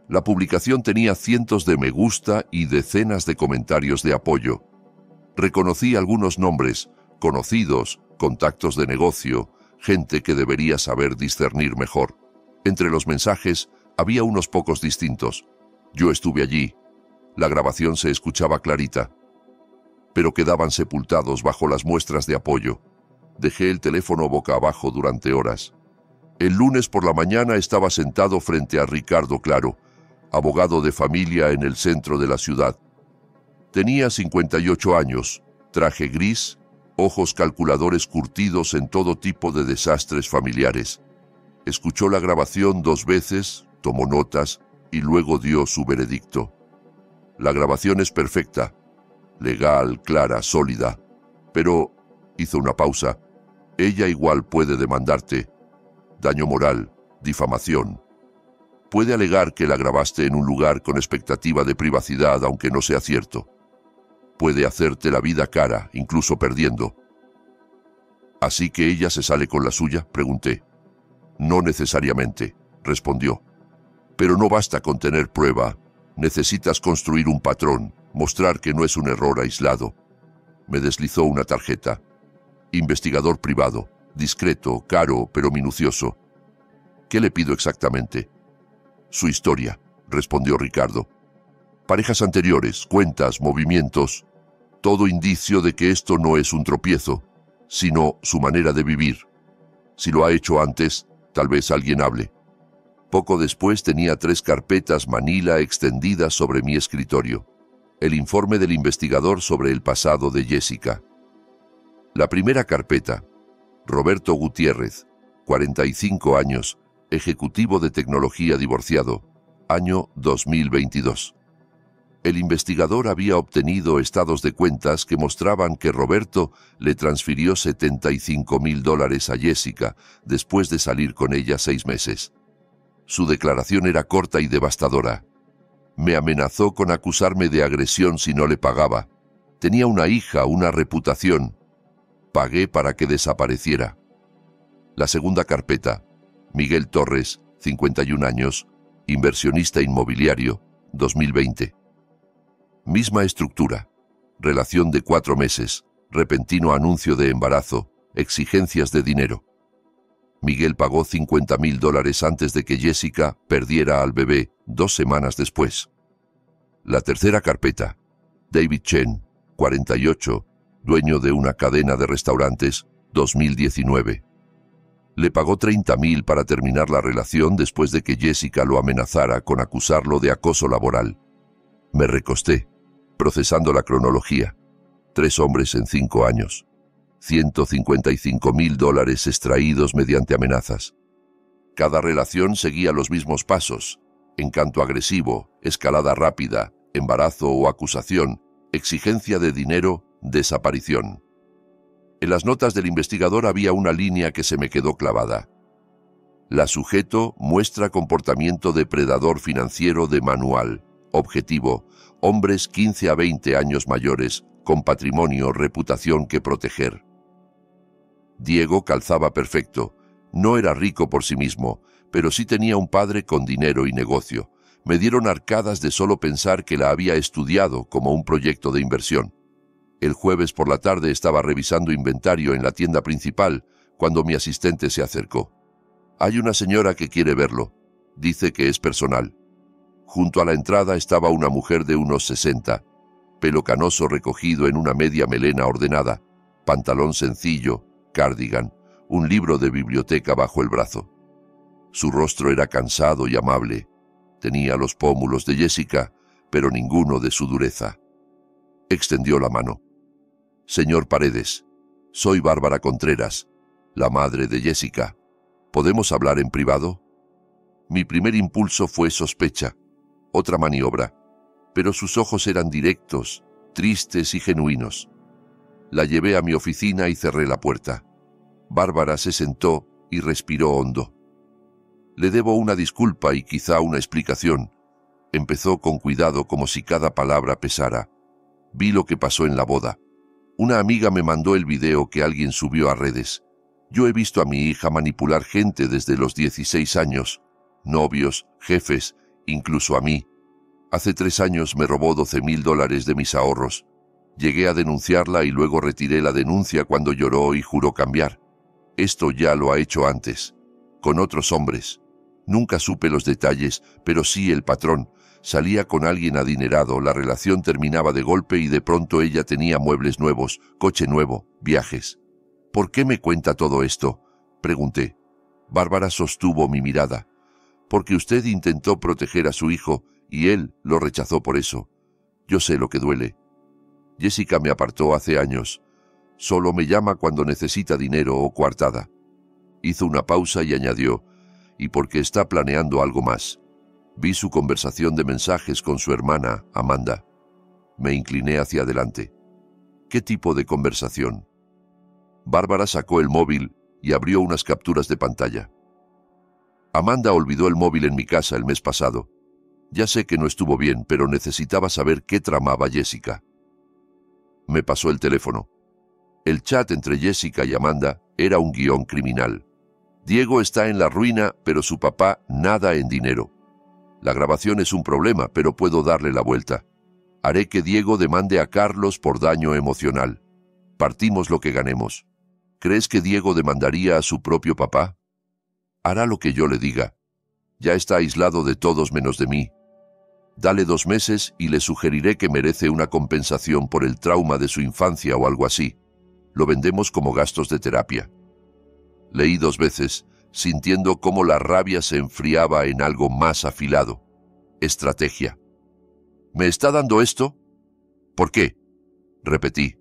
[SPEAKER 1] La publicación tenía cientos de me gusta y decenas de comentarios de apoyo. Reconocí algunos nombres, conocidos, contactos de negocio, gente que debería saber discernir mejor. Entre los mensajes había unos pocos distintos. Yo estuve allí. La grabación se escuchaba clarita, pero quedaban sepultados bajo las muestras de apoyo. Dejé el teléfono boca abajo durante horas. El lunes por la mañana estaba sentado frente a Ricardo Claro, abogado de familia en el centro de la ciudad. Tenía 58 años, traje gris, ojos calculadores curtidos en todo tipo de desastres familiares. Escuchó la grabación 2 veces, tomó notas y luego dio su veredicto. La grabación es perfecta, legal, clara, sólida, pero, hizo una pausa, ella igual puede demandarte. Daño moral, difamación. Puede alegar que la grabaste en un lugar con expectativa de privacidad, aunque no sea cierto. Puede hacerte la vida cara, incluso perdiendo. ¿Así que ella se sale con la suya?, pregunté. No necesariamente, respondió. Pero no basta con tener prueba. Necesitas construir un patrón, mostrar que no es un error aislado. Me deslizó una tarjeta. Investigador privado, discreto, caro, pero minucioso. ¿Qué le pido exactamente? Su historia, respondió Ricardo. Parejas anteriores, cuentas, movimientos. Todo indicio de que esto no es un tropiezo, sino su manera de vivir. Si lo ha hecho antes, tal vez alguien hable. Poco después tenía 3 carpetas Manila extendidas sobre mi escritorio. El informe del investigador sobre el pasado de Jessica. La primera carpeta. Roberto Gutiérrez, 45 años, ejecutivo de tecnología divorciado, año 2022. El investigador había obtenido estados de cuentas que mostraban que Roberto le transfirió $75,000 a Jessica después de salir con ella 6 meses. Su declaración era corta y devastadora. Me amenazó con acusarme de agresión si no le pagaba. Tenía una hija, una reputación. Pagué para que desapareciera. La segunda carpeta. Miguel Torres, 51 años, inversionista inmobiliario, 2020. Misma estructura. Relación de 4 meses, repentino anuncio de embarazo, exigencias de dinero. Miguel pagó $50,000 antes de que Jessica perdiera al bebé 2 semanas después. La tercera carpeta. David Chen, 48, dueño de una cadena de restaurantes, 2019. Le pagó $30,000 para terminar la relación después de que Jessica lo amenazara con acusarlo de acoso laboral. Me recosté, procesando la cronología. 3 hombres en 5 años. $155,000 extraídos mediante amenazas. Cada relación seguía los mismos pasos: encanto agresivo, escalada rápida, embarazo o acusación, exigencia de dinero, desaparición. En las notas del investigador había una línea que se me quedó clavada. La sujeto muestra comportamiento depredador financiero de manual. Objetivo: hombres 15 a 20 años mayores, con patrimonio, reputación que proteger. Diego calzaba perfecto. No era rico por sí mismo, pero sí tenía un padre con dinero y negocio. Me dieron arcadas de solo pensar que la había estudiado como un proyecto de inversión. El jueves por la tarde estaba revisando inventario en la tienda principal cuando mi asistente se acercó. Hay una señora que quiere verlo. Dice que es personal. Junto a la entrada estaba una mujer de unos 60, pelo canoso recogido en una media melena ordenada, pantalón sencillo, cardigan, un libro de biblioteca bajo el brazo. Su rostro era cansado y amable. Tenía los pómulos de Jessica, pero ninguno de su dureza. Extendió la mano. Señor Paredes, soy Bárbara Contreras, la madre de Jessica. ¿Podemos hablar en privado? Mi primer impulso fue sospecha, otra maniobra, pero sus ojos eran directos, tristes y genuinos. La llevé a mi oficina y cerré la puerta. Bárbara se sentó y respiró hondo. Le debo una disculpa y quizá una explicación. Empezó con cuidado como si cada palabra pesara. Vi lo que pasó en la boda. Una amiga me mandó el video que alguien subió a redes. Yo he visto a mi hija manipular gente desde los 16 años, novios, jefes, incluso a mí. Hace 3 años me robó $12,000 de mis ahorros. Llegué a denunciarla y luego retiré la denuncia cuando lloró y juró cambiar. Esto ya lo ha hecho antes, con otros hombres. Nunca supe los detalles, pero sí el patrón. Salía con alguien adinerado, la relación terminaba de golpe y de pronto ella tenía muebles nuevos, coche nuevo, viajes. ¿Por qué me cuenta todo esto?, pregunté. Bárbara sostuvo mi mirada. Porque usted intentó proteger a su hijo y él lo rechazó por eso. Yo sé lo que duele. Jessica me apartó hace años. Solo me llama cuando necesita dinero o coartada. Hizo una pausa y añadió, y porque está planeando algo más. Vi su conversación de mensajes con su hermana, Amanda. Me incliné hacia adelante. ¿Qué tipo de conversación? Bárbara sacó el móvil y abrió unas capturas de pantalla. Amanda olvidó el móvil en mi casa el mes pasado. Ya sé que no estuvo bien, pero necesitaba saber qué tramaba Jessica. Me pasó el teléfono. El chat entre Jessica y Amanda era un guión criminal. Diego está en la ruina, pero su papá nada en dinero. La grabación es un problema, pero puedo darle la vuelta. Haré que Diego demande a Carlos por daño emocional. Partimos lo que ganemos. ¿Crees que Diego demandaría a su propio papá? Hará lo que yo le diga. Ya está aislado de todos menos de mí. Dale 2 meses y le sugeriré que merece una compensación por el trauma de su infancia o algo así. Lo vendemos como gastos de terapia. Leí 2 veces, sintiendo cómo la rabia se enfriaba en algo más afilado. Estrategia. ¿Me está dando esto? ¿Por qué? Repetí.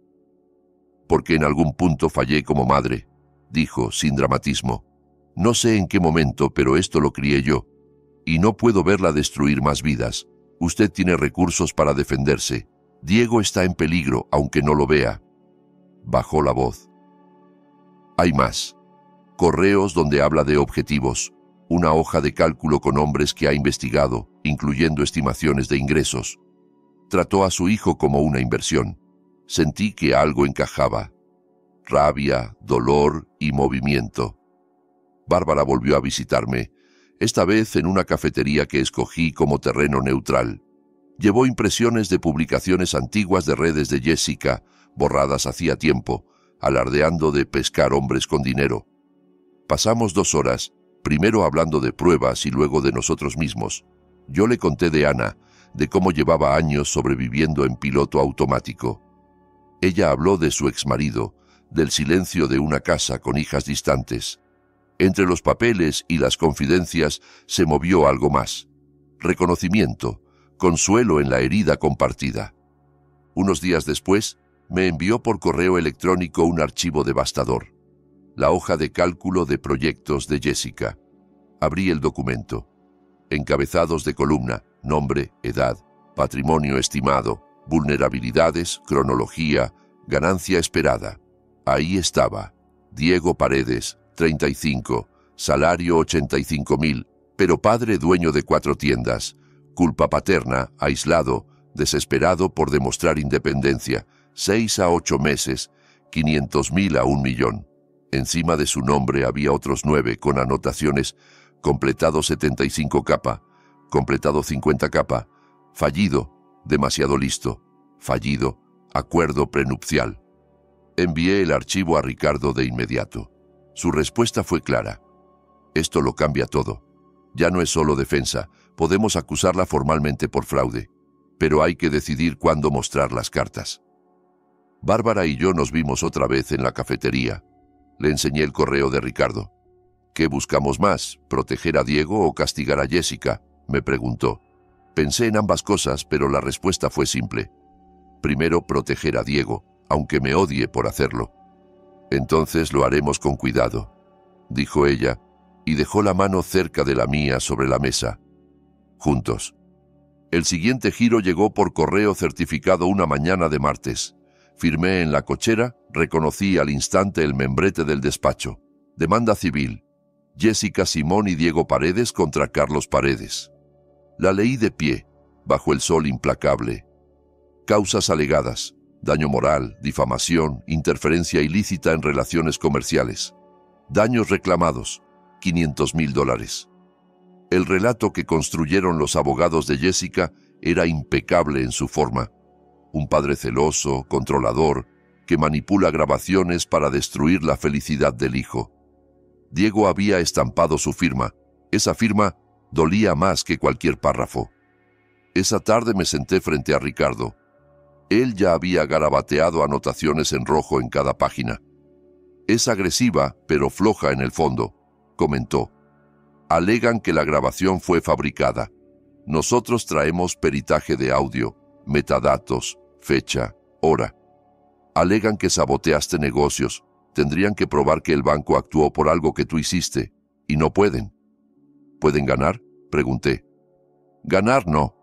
[SPEAKER 1] Porque en algún punto fallé como madre, dijo sin dramatismo. No sé en qué momento, pero esto lo crié yo. Y no puedo verla destruir más vidas. Usted tiene recursos para defenderse. Diego está en peligro, aunque no lo vea. Bajó la voz. Hay más. Correos donde habla de objetivos. Una hoja de cálculo con hombres que ha investigado, incluyendo estimaciones de ingresos. Trató a su hijo como una inversión. Sentí que algo encajaba. Rabia, dolor y movimiento. Bárbara volvió a visitarme, esta vez en una cafetería que escogí como terreno neutral. Llevó impresiones de publicaciones antiguas de redes de Jessica, borradas hacía tiempo, alardeando de pescar hombres con dinero. Pasamos 2 horas, primero hablando de pruebas y luego de nosotros mismos. Yo le conté de Ana, de cómo llevaba años sobreviviendo en piloto automático. Ella habló de su exmarido, del silencio de una casa con hijas distantes. Entre los papeles y las confidencias se movió algo más. Reconocimiento, consuelo en la herida compartida. Unos días después, me envió por correo electrónico un archivo devastador. La hoja de cálculo de proyectos de Jessica. Abrí el documento. Encabezados de columna, nombre, edad, patrimonio estimado, vulnerabilidades, cronología, ganancia esperada. Ahí estaba. Diego Paredes, 35, salario 85.000, pero padre dueño de 4 tiendas, culpa paterna, aislado, desesperado por demostrar independencia, 6 a 8 meses, 500.000 a 1 millón. Encima de su nombre había otros 9 con anotaciones, completado 75 capa, completado 50 capa, fallido, demasiado listo, fallido, acuerdo prenupcial. Envié el archivo a Ricardo de inmediato. Su respuesta fue clara. Esto lo cambia todo. Ya no es solo defensa, podemos acusarla formalmente por fraude, pero hay que decidir cuándo mostrar las cartas. Bárbara y yo nos vimos otra vez en la cafetería. Le enseñé el correo de Ricardo. ¿Qué buscamos más, proteger a Diego o castigar a Jessica?, me preguntó. Pensé en ambas cosas, pero la respuesta fue simple. Primero, proteger a Diego, aunque me odie por hacerlo. Entonces lo haremos con cuidado, dijo ella, y dejó la mano cerca de la mía sobre la mesa. Juntos. El siguiente giro llegó por correo certificado una mañana de martes. Firmé en la cochera, reconocí al instante el membrete del despacho. Demanda civil. Jessica Simón y Diego Paredes contra Carlos Paredes. La leí de pie, bajo el sol implacable. Causas alegadas. Daño moral, difamación, interferencia ilícita en relaciones comerciales. Daños reclamados, $500.000. El relato que construyeron los abogados de Jessica era impecable en su forma. Un padre celoso, controlador, que manipula grabaciones para destruir la felicidad del hijo. Diego había estampado su firma. Esa firma dolía más que cualquier párrafo. Esa tarde me senté frente a Ricardo. Él ya había garabateado anotaciones en rojo en cada página. Es agresiva, pero floja en el fondo, comentó. Alegan que la grabación fue fabricada. Nosotros traemos peritaje de audio, metadatos, fecha, hora. Alegan que saboteaste negocios. Tendrían que probar que el banco actuó por algo que tú hiciste, y no pueden. ¿Pueden ganar?, pregunté. Ganar no,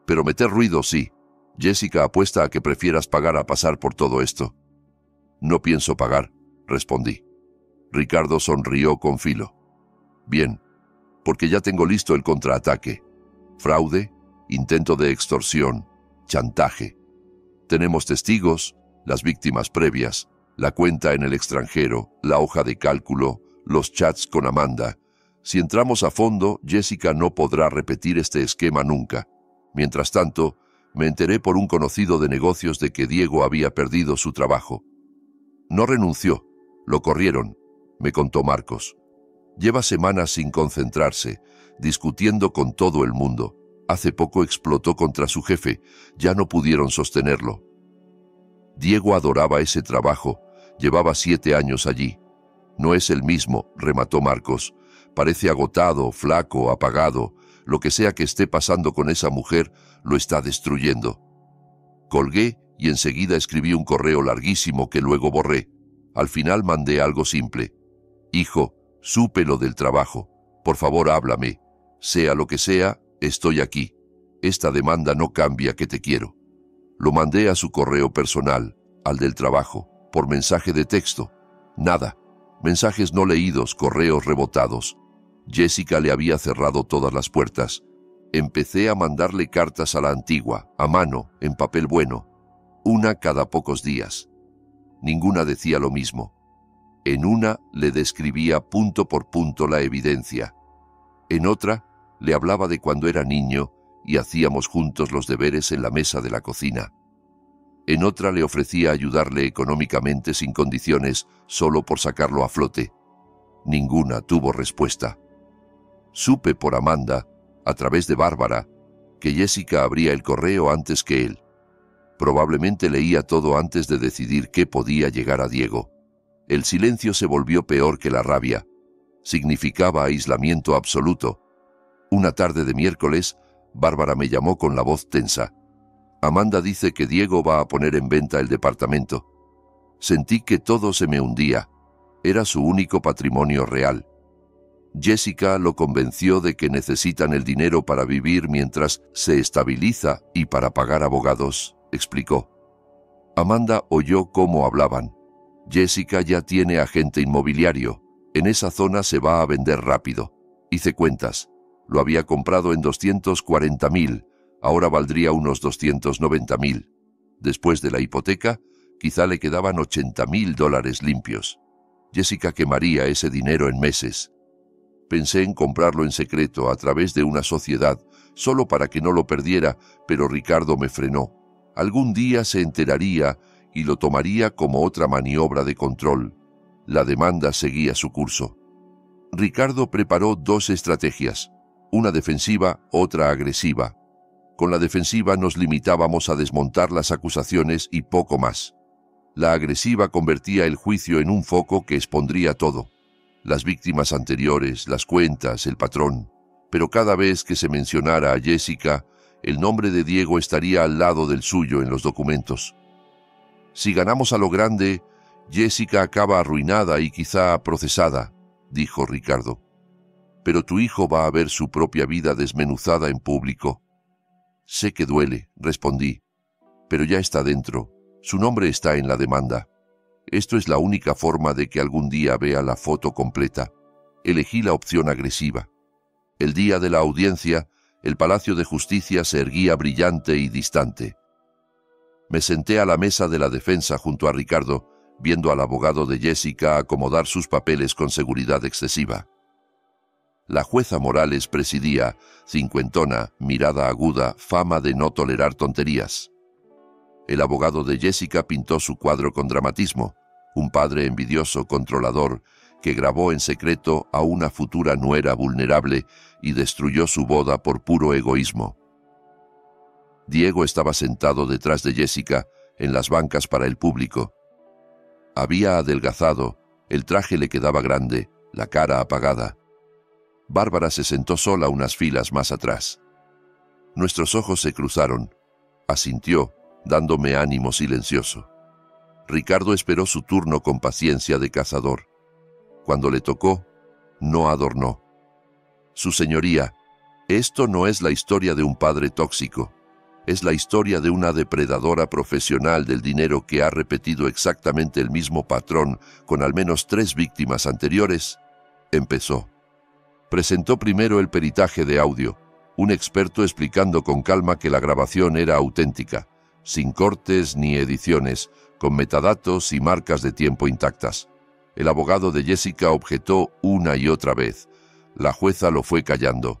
[SPEAKER 1] pero meter ruido sí. Jessica apuesta a que prefieras pagar a pasar por todo esto. No pienso pagar, respondí. Ricardo sonrió con filo. Bien, porque ya tengo listo el contraataque. Fraude, intento de extorsión, chantaje. Tenemos testigos, las víctimas previas, la cuenta en el extranjero, la hoja de cálculo, los chats con Amanda. Si entramos a fondo, Jessica no podrá repetir este esquema nunca. Mientras tanto, me enteré por un conocido de negocios de que Diego había perdido su trabajo. No renunció, lo corrieron, me contó Marcos. Lleva semanas sin concentrarse, discutiendo con todo el mundo. Hace poco explotó contra su jefe, ya no pudieron sostenerlo. Diego adoraba ese trabajo, llevaba 7 años allí. No es el mismo, remató Marcos. Parece agotado, flaco, apagado. Lo que sea que esté pasando con esa mujer lo está destruyendo. Colgué y enseguida escribí un correo larguísimo que luego borré. Al final mandé algo simple. Hijo, supe lo del trabajo. Por favor, háblame. Sea lo que sea, estoy aquí. Esta demanda no cambia que te quiero. Lo mandé a su correo personal, al del trabajo, por mensaje de texto. Nada. Mensajes no leídos, correos rebotados. Jessica le había cerrado todas las puertas. Empecé a mandarle cartas a la antigua, a mano, en papel bueno. Una cada pocos días. Ninguna decía lo mismo. En una le describía punto por punto la evidencia. En otra le hablaba de cuando era niño y hacíamos juntos los deberes en la mesa de la cocina. En otra le ofrecía ayudarle económicamente sin condiciones, solo por sacarlo a flote. Ninguna tuvo respuesta. Supe por Amanda, a través de Bárbara, que Jessica abría el correo antes que él. Probablemente leía todo antes de decidir qué podía llegar a Diego. El silencio se volvió peor que la rabia. Significaba aislamiento absoluto. Una tarde de miércoles, Bárbara me llamó con la voz tensa. Amanda dice que Diego va a poner en venta el departamento. Sentí que todo se me hundía. Era su único patrimonio real. Jessica lo convenció de que necesitan el dinero para vivir mientras se estabiliza y para pagar abogados, explicó. Amanda oyó cómo hablaban. Jessica ya tiene agente inmobiliario. En esa zona se va a vender rápido. Hice cuentas. Lo había comprado en 240.000. Ahora valdría unos 290.000. Después de la hipoteca, quizá le quedaban $80.000 limpios. Jessica quemaría ese dinero en meses. Pensé en comprarlo en secreto a través de una sociedad, solo para que no lo perdiera, pero Ricardo me frenó. Algún día se enteraría y lo tomaría como otra maniobra de control. La demanda seguía su curso. Ricardo preparó 2 estrategias, una defensiva, otra agresiva. Con la defensiva nos limitábamos a desmontar las acusaciones y poco más. La agresiva convertía el juicio en un foco que expondría todo. Las víctimas anteriores, las cuentas, el patrón. Pero cada vez que se mencionara a Jessica, el nombre de Diego estaría al lado del suyo en los documentos. Si ganamos a lo grande, Jessica acaba arruinada y quizá procesada, dijo Ricardo. Pero tu hijo va a ver su propia vida desmenuzada en público. Sé que duele, respondí, pero ya está dentro. Su nombre está en la demanda. Esto es la única forma de que algún día vea la foto completa. Elegí la opción agresiva. El día de la audiencia, el Palacio de Justicia se erguía brillante y distante. Me senté a la mesa de la defensa junto a Ricardo, viendo al abogado de Jessica acomodar sus papeles con seguridad excesiva. La jueza Morales presidía, cincuentona, mirada aguda, fama de no tolerar tonterías. El abogado de Jessica pintó su cuadro con dramatismo, un padre envidioso, controlador, que grabó en secreto a una futura nuera vulnerable y destruyó su boda por puro egoísmo. Diego estaba sentado detrás de Jessica, en las bancas para el público. Había adelgazado, el traje le quedaba grande, la cara apagada. Bárbara se sentó sola unas filas más atrás. Nuestros ojos se cruzaron. Asintió, dándome ánimo silencioso. Ricardo esperó su turno con paciencia de cazador. Cuando le tocó, no adornó. Su señoría, esto no es la historia de un padre tóxico. Es la historia de una depredadora profesional del dinero que ha repetido exactamente el mismo patrón con al menos 3 víctimas anteriores. Empezó. Presentó primero el peritaje de audio, un experto explicando con calma que la grabación era auténtica, sin cortes ni ediciones, con metadatos y marcas de tiempo intactas. El abogado de Jessica objetó una y otra vez. La jueza lo fue callando.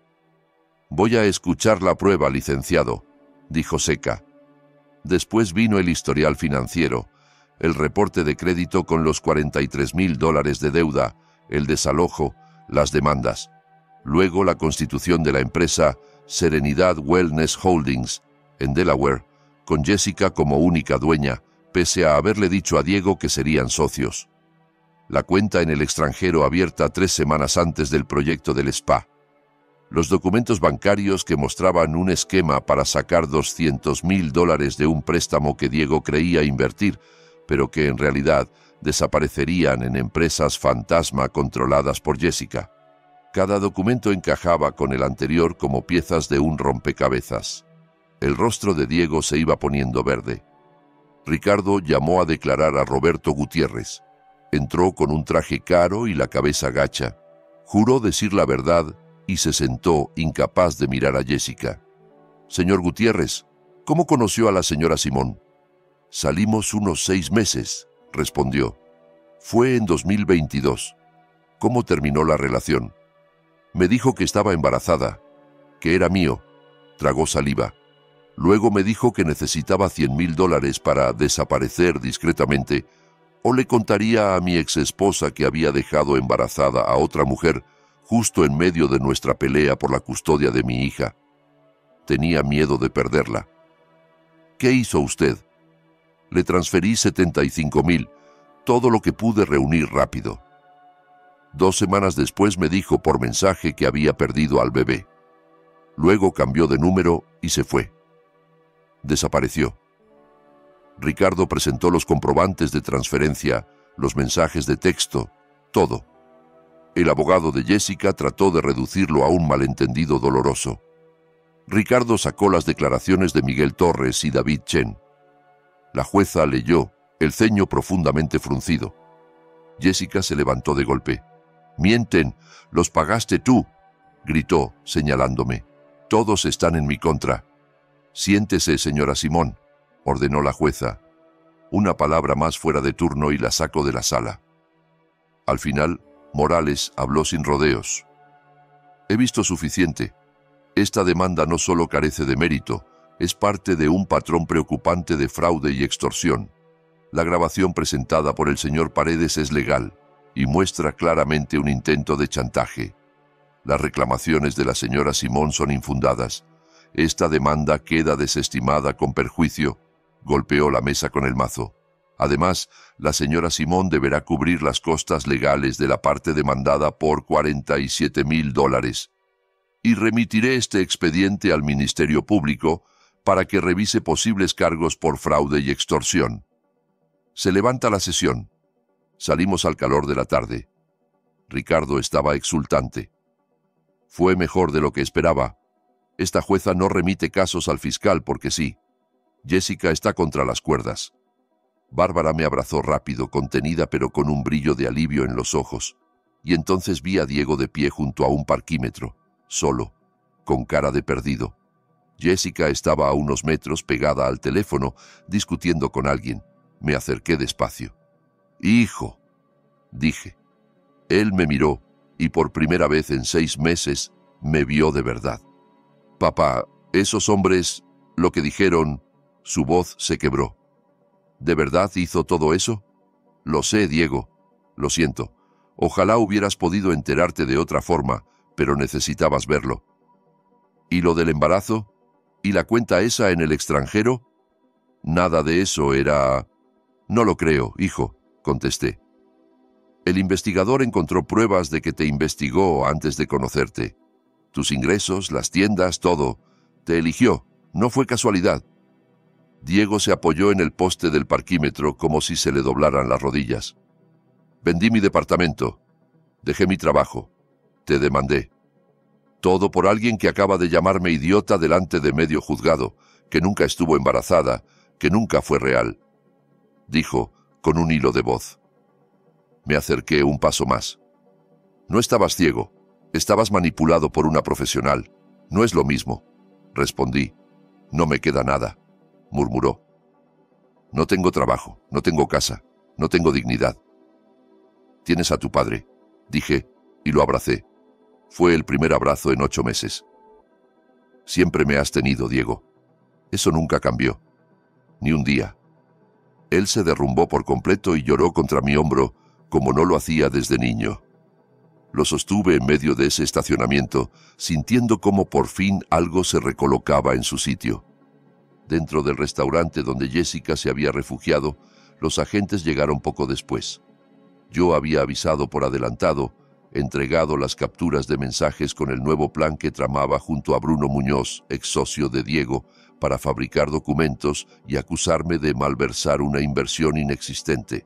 [SPEAKER 1] «Voy a escuchar la prueba, licenciado», dijo seca. Después vino el historial financiero, el reporte de crédito con los $43,000 de deuda, el desalojo, las demandas. Luego la constitución de la empresa Serenidad Wellness Holdings, en Delaware, con Jessica como única dueña, pese a haberle dicho a Diego que serían socios. La cuenta en el extranjero abierta 3 semanas antes del proyecto del spa. Los documentos bancarios que mostraban un esquema para sacar $200,000 de un préstamo que Diego creía invertir, pero que en realidad desaparecerían en empresas fantasma controladas por Jessica. Cada documento encajaba con el anterior como piezas de un rompecabezas. El rostro de Diego se iba poniendo verde. Ricardo llamó a declarar a Roberto Gutiérrez. Entró con un traje caro y la cabeza gacha. Juró decir la verdad y se sentó, incapaz de mirar a Jessica. «Señor Gutiérrez, ¿cómo conoció a la señora Simón?» «Salimos unos 6 meses», respondió. «Fue en 2022. ¿Cómo terminó la relación?» «Me dijo que estaba embarazada, que era mío». Tragó saliva. Luego me dijo que necesitaba $100,000 para desaparecer discretamente, o le contaría a mi exesposa que había dejado embarazada a otra mujer justo en medio de nuestra pelea por la custodia de mi hija. Tenía miedo de perderla. «¿Qué hizo usted?» «Le transferí $75,000, todo lo que pude reunir rápido». 2 semanas después me dijo por mensaje que había perdido al bebé. Luego cambió de número y se fue. Desapareció. Ricardo presentó los comprobantes de transferencia, los mensajes de texto, todo. El abogado de Jessica trató de reducirlo a un malentendido doloroso. Ricardo sacó las declaraciones de Miguel Torres y David Chen. La jueza leyó, el ceño profundamente fruncido. Jessica se levantó de golpe. «Mienten, los pagaste tú», gritó, señalándome. «Todos están en mi contra». «Siéntese, señora Simón», ordenó la jueza. Una palabra más fuera de turno y la sacó de la sala. Al final, Morales habló sin rodeos. «He visto suficiente. Esta demanda no solo carece de mérito, es parte de un patrón preocupante de fraude y extorsión. La grabación presentada por el señor Paredes es legal y muestra claramente un intento de chantaje. Las reclamaciones de la señora Simón son infundadas. Esta demanda queda desestimada con perjuicio». Golpeó la mesa con el mazo. «Además, la señora Simón deberá cubrir las costas legales de la parte demandada por $47,000. Y remitiré este expediente al Ministerio Público para que revise posibles cargos por fraude y extorsión». Se levanta la sesión. Salimos al calor de la tarde. Ricardo estaba exultante. Fue mejor de lo que esperaba. Esta jueza no remite casos al fiscal porque sí. Jessica está contra las cuerdas. Bárbara me abrazó rápido, contenida pero con un brillo de alivio en los ojos. Y entonces vi a Diego de pie junto a un parquímetro, solo, con cara de perdido. Jessica estaba a unos metros pegada al teléfono, discutiendo con alguien. Me acerqué despacio. «Hijo», dije. Él me miró y por primera vez en 6 meses me vio de verdad. «Papá, esos hombres, lo que dijeron...» Su voz se quebró. ¿De verdad hizo todo eso? Lo sé, Diego. Lo siento. Ojalá hubieras podido enterarte de otra forma, pero necesitabas verlo. ¿Y lo del embarazo? ¿Y la cuenta esa en el extranjero? Nada de eso era... No lo creo, hijo, contesté. El investigador encontró pruebas de que te investigó antes de conocerte. Tus ingresos, las tiendas, todo. Te eligió. No fue casualidad. Diego se apoyó en el poste del parquímetro como si se le doblaran las rodillas. Vendí mi departamento. Dejé mi trabajo. Te demandé. Todo por alguien que acaba de llamarme idiota delante de medio juzgado, que nunca estuvo embarazada, que nunca fue real. Dijo, con un hilo de voz. Me acerqué un paso más. No estabas ciego. Estabas manipulado por una profesional. No es lo mismo. Respondí. No me queda nada. Murmuró. No tengo trabajo, no tengo casa, no tengo dignidad. Tienes a tu padre, dije, y lo abracé. Fue el primer abrazo en 8 meses. Siempre me has tenido, Diego. Eso nunca cambió. Ni un día. Él se derrumbó por completo y lloró contra mi hombro como no lo hacía desde niño. Lo sostuve en medio de ese estacionamiento, sintiendo cómo por fin algo se recolocaba en su sitio. Dentro del restaurante donde Jessica se había refugiado, los agentes llegaron poco después. Yo había avisado por adelantado, entregado las capturas de mensajes con el nuevo plan que tramaba junto a Bruno Muñoz, ex socio de Diego, para fabricar documentos y acusarme de malversar una inversión inexistente.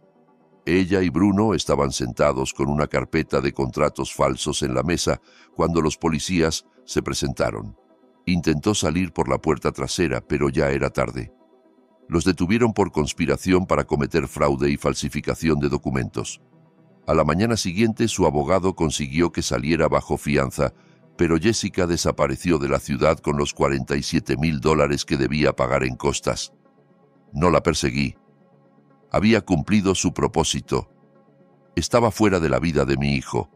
[SPEAKER 1] Ella y Bruno estaban sentados con una carpeta de contratos falsos en la mesa cuando los policías se presentaron. Intentó salir por la puerta trasera, pero ya era tarde. Los detuvieron por conspiración para cometer fraude y falsificación de documentos. A la mañana siguiente su abogado consiguió que saliera bajo fianza, pero Jessica desapareció de la ciudad con los $47,000 que debía pagar en costas. No la perseguí. Había cumplido su propósito. Estaba fuera de la vida de mi hijo.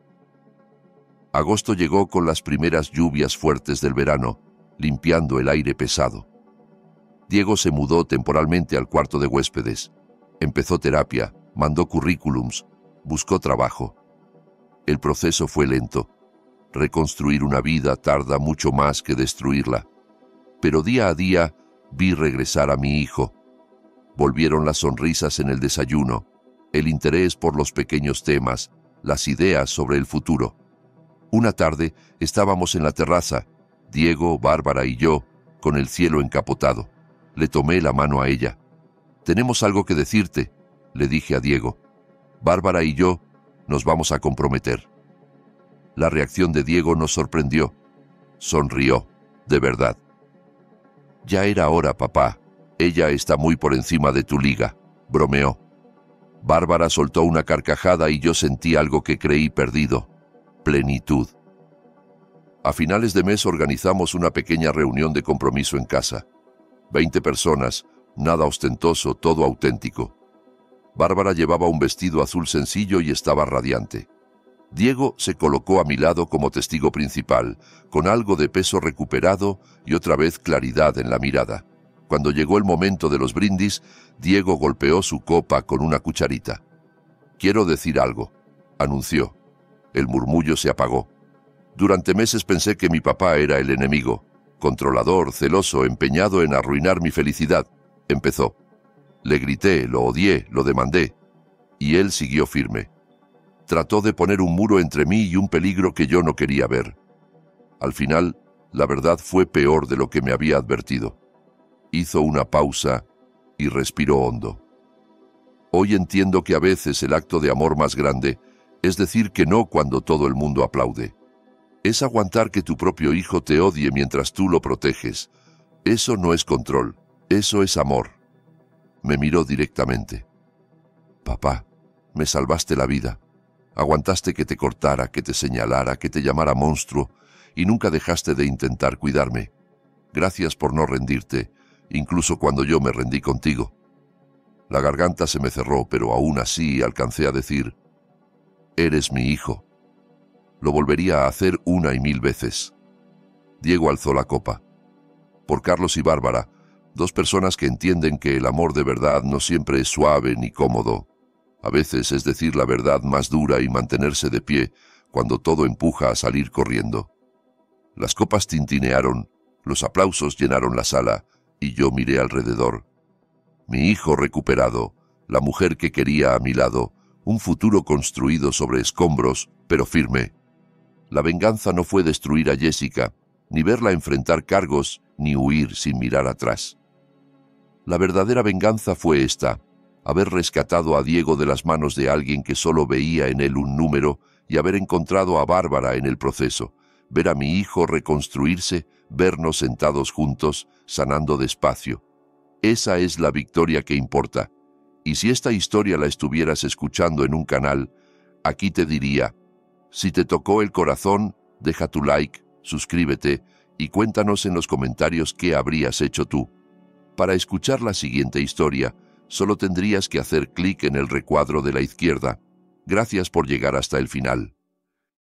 [SPEAKER 1] Agosto llegó con las primeras lluvias fuertes del verano, limpiando el aire pesado. Diego se mudó temporalmente al cuarto de huéspedes. Empezó terapia, mandó currículums, buscó trabajo. El proceso fue lento. Reconstruir una vida tarda mucho más que destruirla. Pero día a día vi regresar a mi hijo. Volvieron las sonrisas en el desayuno, el interés por los pequeños temas, las ideas sobre el futuro. Una tarde estábamos en la terraza, Diego, Bárbara y yo, con el cielo encapotado. Le tomé la mano a ella. «Tenemos algo que decirte», le dije a Diego. «Bárbara y yo nos vamos a comprometer». La reacción de Diego nos sorprendió. Sonrió, de verdad. «Ya era hora, papá. Ella está muy por encima de tu liga», bromeó. Bárbara soltó una carcajada y yo sentí algo que creí perdido: plenitud. A finales de mes organizamos una pequeña reunión de compromiso en casa. 20 personas, nada ostentoso, todo auténtico. Bárbara llevaba un vestido azul sencillo y estaba radiante. Diego se colocó a mi lado como testigo principal, con algo de peso recuperado y otra vez claridad en la mirada. Cuando llegó el momento de los brindis, Diego golpeó su copa con una cucharita. «Quiero decir algo», anunció. El murmullo se apagó. Durante meses pensé que mi papá era el enemigo, controlador, celoso, empeñado en arruinar mi felicidad. Empezó. Le grité, lo odié, lo demandé. Y él siguió firme. Trató de poner un muro entre mí y un peligro que yo no quería ver. Al final, la verdad fue peor de lo que me había advertido. Hizo una pausa y respiró hondo. Hoy entiendo que a veces el acto de amor más grande es decir que no cuando todo el mundo aplaude. Es aguantar que tu propio hijo te odie mientras tú lo proteges. Eso no es control, eso es amor. Me miró directamente. «Papá, me salvaste la vida. Aguantaste que te cortara, que te señalara, que te llamara monstruo, y nunca dejaste de intentar cuidarme. Gracias por no rendirte, incluso cuando yo me rendí contigo». La garganta se me cerró, pero aún así alcancé a decir: «Eres mi hijo». Lo volvería a hacer 1 y 1000 veces. Diego alzó la copa. «Por Carlos y Bárbara, 2 personas que entienden que el amor de verdad no siempre es suave ni cómodo. A veces es decir la verdad más dura y mantenerse de pie cuando todo empuja a salir corriendo». Las copas tintinearon, los aplausos llenaron la sala, y yo miré alrededor. Mi hijo recuperado, la mujer que quería a mi lado, un futuro construido sobre escombros, pero firme. La venganza no fue destruir a Jessica, ni verla enfrentar cargos, ni huir sin mirar atrás. La verdadera venganza fue esta: haber rescatado a Diego de las manos de alguien que solo veía en él un número y haber encontrado a Bárbara en el proceso, ver a mi hijo reconstruirse, vernos sentados juntos, sanando despacio. Esa es la victoria que importa. Y si esta historia la estuvieras escuchando en un canal, aquí te diría: si te tocó el corazón, deja tu like, suscríbete y cuéntanos en los comentarios qué habrías hecho tú. Para escuchar la siguiente historia, solo tendrías que hacer clic en el recuadro de la izquierda. Gracias por llegar hasta el final.